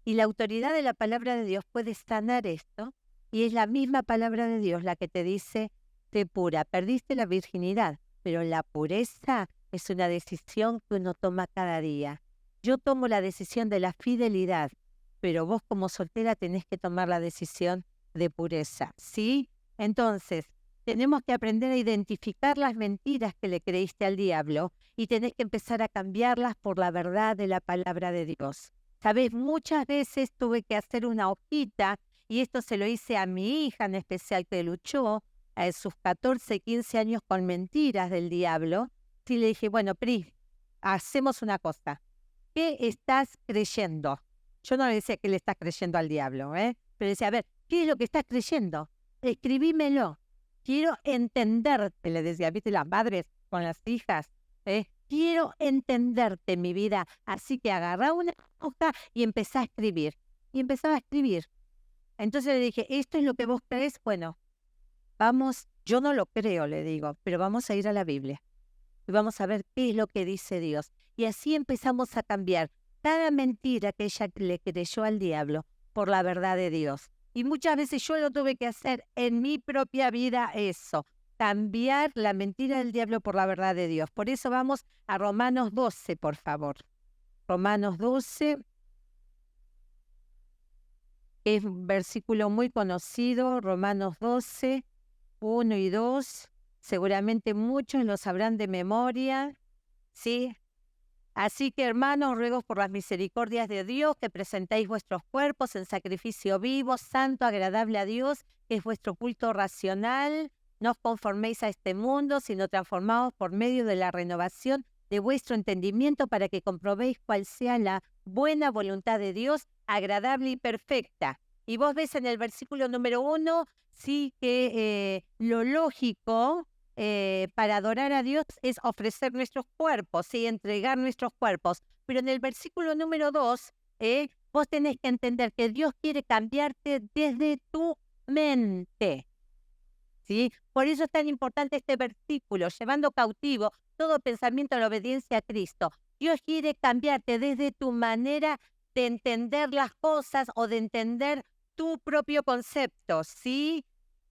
Y la autoridad de la palabra de Dios puede sanar esto, y es la misma palabra de Dios la que te dice, te pura, perdiste la virginidad, pero la pureza es una decisión que uno toma cada día. Yo tomo la decisión de la fidelidad, pero vos como soltera tenés que tomar la decisión de pureza, ¿sí? Entonces, tenemos que aprender a identificar las mentiras que le creíste al diablo y tenés que empezar a cambiarlas por la verdad de la palabra de Dios. ¿Sabés? Muchas veces tuve que hacer una hojita, y esto se lo hice a mi hija en especial, que luchó a sus 14, 15 años con mentiras del diablo. Y le dije, bueno, Pri, hacemos una cosa. ¿Qué estás creyendo? Yo no le decía que le estás creyendo al diablo, pero decía, a ver, ¿qué es lo que estás creyendo? Escribímelo. Quiero entenderte, le decía, ¿viste? Las madres con las hijas, quiero entenderte, mi vida. Así que agarrá una hoja y empezá a escribir. Y empezaba a escribir. Entonces le dije, ¿esto es lo que vos crees? Bueno, vamos, yo no lo creo, le digo, pero vamos a ir a la Biblia. Y vamos a ver qué es lo que dice Dios. Y así empezamos a cambiar cada mentira que ella le creyó al diablo por la verdad de Dios. Y muchas veces yo lo tuve que hacer en mi propia vida eso, cambiar la mentira del diablo por la verdad de Dios. Por eso vamos a Romanos 12, por favor. Romanos 12, es un versículo muy conocido, Romanos 12, 1 y 2. Seguramente muchos lo sabrán de memoria, ¿sí? Así que, hermanos, ruego por las misericordias de Dios que presentéis vuestros cuerpos en sacrificio vivo, santo, agradable a Dios, que es vuestro culto racional. No os conforméis a este mundo, sino transformaos por medio de la renovación de vuestro entendimiento para que comprobéis cuál sea la buena voluntad de Dios, agradable y perfecta. Y vos ves en el versículo número 1, sí que lo lógico para adorar a Dios es ofrecer nuestros cuerpos, ¿sí? Entregar nuestros cuerpos. Pero en el versículo número 2, vos tenés que entender que Dios quiere cambiarte desde tu mente, ¿sí? Por eso es tan importante este versículo, llevando cautivo todo pensamiento a la obediencia a Cristo. Dios quiere cambiarte desde tu manera de entender las cosas o de entender tu propio concepto, ¿sí?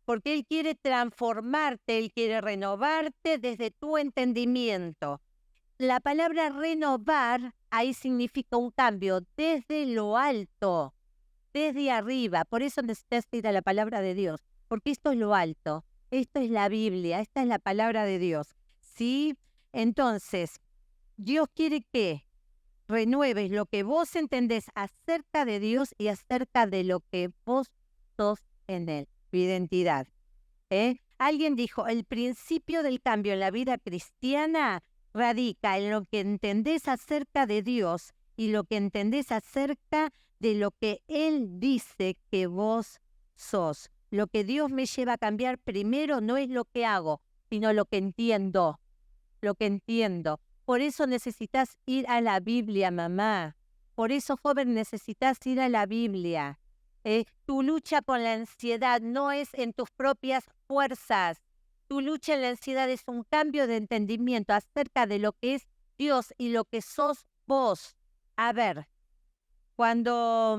Porque Él quiere transformarte, Él quiere renovarte desde tu entendimiento. La palabra renovar ahí significa un cambio desde lo alto, desde arriba. Por eso necesitas ir a la palabra de Dios, porque esto es lo alto, esto es la Biblia, esta es la palabra de Dios. ¿Sí? Entonces, Dios quiere que renueves lo que vos entendés acerca de Dios y acerca de lo que vos sos en Él. Identidad. Alguien dijo, el principio del cambio en la vida cristiana radica en lo que entendés acerca de Dios y lo que entendés acerca de lo que Él dice que vos sos. Lo que Dios me lleva a cambiar primero no es lo que hago, sino lo que entiendo. Lo que entiendo. Por eso necesitas ir a la Biblia, mamá. Por eso, joven, necesitas ir a la Biblia. Tu lucha con la ansiedad no es en tus propias fuerzas. Tu lucha en la ansiedad es un cambio de entendimiento acerca de lo que es Dios y lo que sos vos. A ver, cuando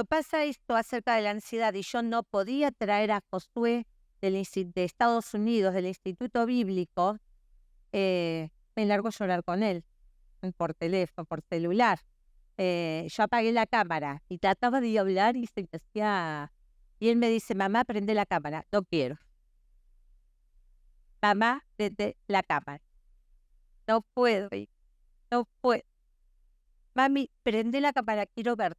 pasa esto acerca de la ansiedad y yo no podía traer a Josué de Estados Unidos, del Instituto Bíblico, me largo a llorar con él, por teléfono, por celular. Yo apagué la cámara y trataba de hablar y se decía, y él me dice, mamá, prende la cámara. No quiero. Mamá, prende la cámara. No puedo, no puedo. Mami, prende la cámara, quiero ver.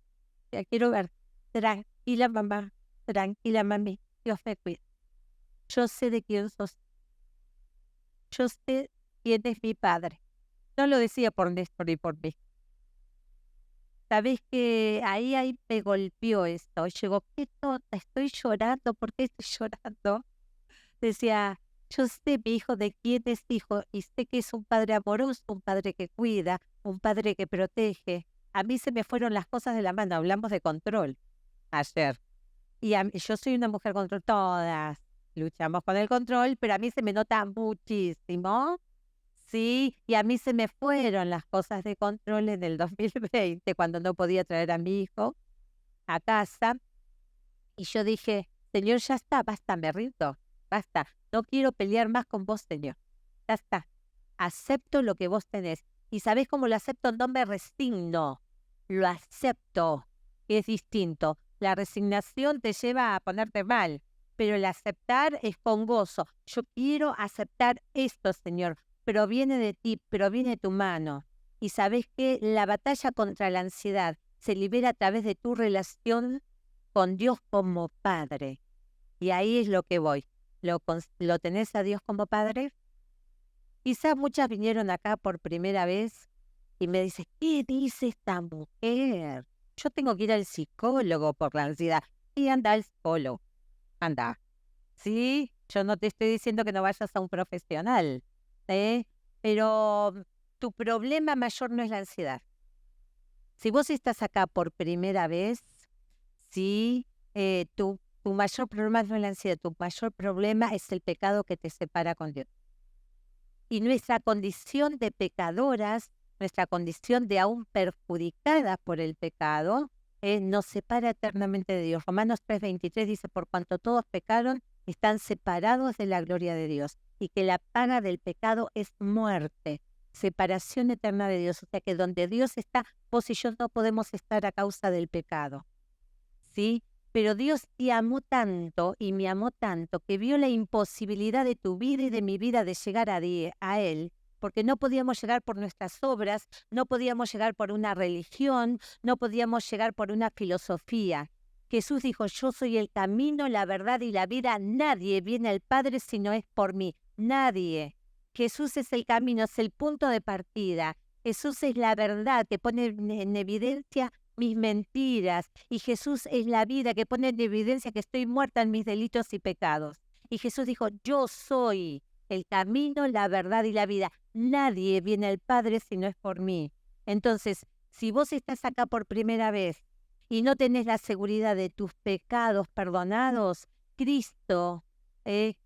Quiero ver. Tranquila, mamá. Tranquila, mami. Dios me cuida. Yo sé de quién sos. Yo sé quién es mi padre. No lo decía por Néstor y por mí. Sabes que ahí me golpeó esto. Llegó, qué tonta, estoy llorando. ¿Por qué estoy llorando? Decía, yo sé, mi hijo, de quién es hijo, y sé que es un padre amoroso, un padre que cuida, un padre que protege. A mí se me fueron las cosas de la mano. Hablamos de control ayer. Y yo soy una mujer control. Todas luchamos con el control, pero a mí se me nota muchísimo. Sí, y a mí se me fueron las cosas de control en el 2020, cuando no podía traer a mi hijo a casa. Y yo dije, Señor, ya está, basta, me rindo, basta. No quiero pelear más con vos, Señor. Ya está. Acepto lo que vos tenés. ¿Y sabés cómo lo acepto? No me resigno. Lo acepto. Es distinto. La resignación te lleva a ponerte mal, pero el aceptar es con gozo. Yo quiero aceptar esto, Señor. Proviene de ti, proviene de tu mano. Y sabés que la batalla contra la ansiedad se libera a través de tu relación con Dios como Padre. Y ahí es lo que voy. ¿Lo tenés a Dios como Padre? Quizás muchas vinieron acá por primera vez y me dicen, ¿qué dice esta mujer? Yo tengo que ir al psicólogo por la ansiedad. Y anda al psicólogo. Anda. Sí, yo no te estoy diciendo que no vayas a un profesional, pero tu problema mayor no es la ansiedad. Si vos estás acá por primera vez, sí, tu mayor problema no es la ansiedad, tu mayor problema es el pecado que te separa con Dios. Y nuestra condición de pecadoras, nuestra condición de aún perjudicadas por el pecado, nos separa eternamente de Dios. Romanos 3:23 dice, por cuanto todos pecaron, están separados de la gloria de Dios, y que la paga del pecado es muerte, separación eterna de Dios. O sea que donde Dios está, vos y yo no podemos estar a causa del pecado, ¿sí? Pero Dios te amó tanto y me amó tanto que vio la imposibilidad de tu vida y de mi vida de llegar a Él, porque no podíamos llegar por nuestras obras, no podíamos llegar por una religión, no podíamos llegar por una filosofía. Jesús dijo, yo soy el camino, la verdad y la vida. Nadie viene al Padre si no es por mí. Nadie. Jesús es el camino, es el punto de partida. Jesús es la verdad que pone en evidencia mis mentiras. Y Jesús es la vida que pone en evidencia que estoy muerta en mis delitos y pecados. Y Jesús dijo, yo soy el camino, la verdad y la vida. Nadie viene al Padre si no es por mí. Entonces, si vos estás acá por primera vez y no tenés la seguridad de tus pecados perdonados, Cristo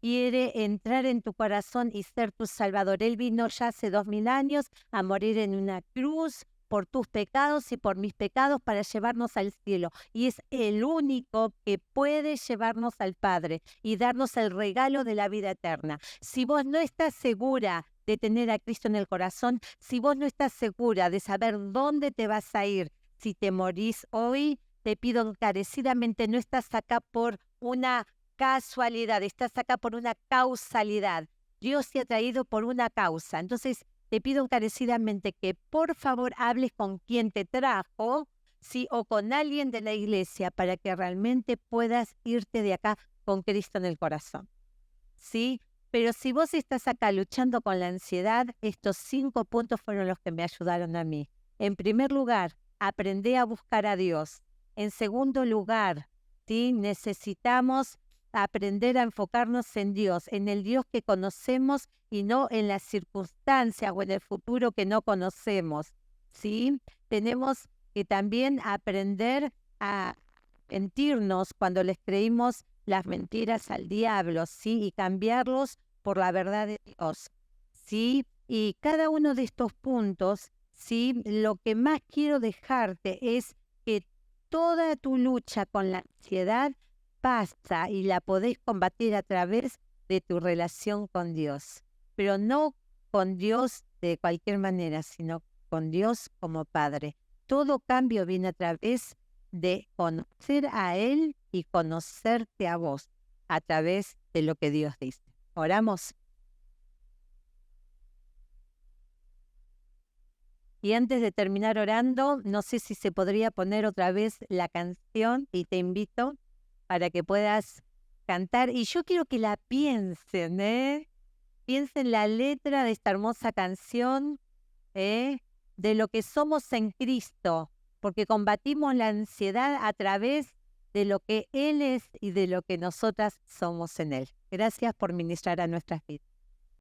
quiere entrar en tu corazón y ser tu Salvador. Él vino ya hace 2000 años a morir en una cruz por tus pecados y por mis pecados para llevarnos al cielo. Y es el único que puede llevarnos al Padre y darnos el regalo de la vida eterna. Si vos no estás segura de tener a Cristo en el corazón, si vos no estás segura de saber dónde te vas a ir, si te morís hoy, te pido encarecidamente, no estás acá por una casualidad, estás acá por una causalidad. Dios te ha traído por una causa. Entonces, te pido encarecidamente que por favor hables con quien te trajo, ¿sí? O con alguien de la iglesia para que realmente puedas irte de acá con Cristo en el corazón, ¿sí? Pero si vos estás acá luchando con la ansiedad, estos 5 puntos fueron los que me ayudaron a mí. En primer lugar, aprendí a buscar a Dios. En segundo lugar, ¿sí? Necesitamos aprender a enfocarnos en Dios, en el Dios que conocemos y no en las circunstancias o en el futuro que no conocemos, ¿sí? Tenemos que también aprender a mentirnos cuando les creímos las mentiras al diablo, ¿sí? Y cambiarlos por la verdad de Dios, ¿sí? Y cada uno de estos puntos, ¿sí? Lo que más quiero dejarte es que toda tu lucha con la ansiedad pasa y la podés combatir a través de tu relación con Dios. Pero no con Dios de cualquier manera, sino con Dios como Padre. Todo cambio viene a través de conocer a Él y conocerte a vos, a través de lo que Dios dice. Oramos. Y antes de terminar orando, no sé si se podría poner otra vez la canción y te invito para que puedas cantar. Y yo quiero que la piensen, Piensen la letra de esta hermosa canción, de lo que somos en Cristo, porque combatimos la ansiedad a través de lo que Él es y de lo que nosotras somos en Él. Gracias por ministrar a nuestras vidas.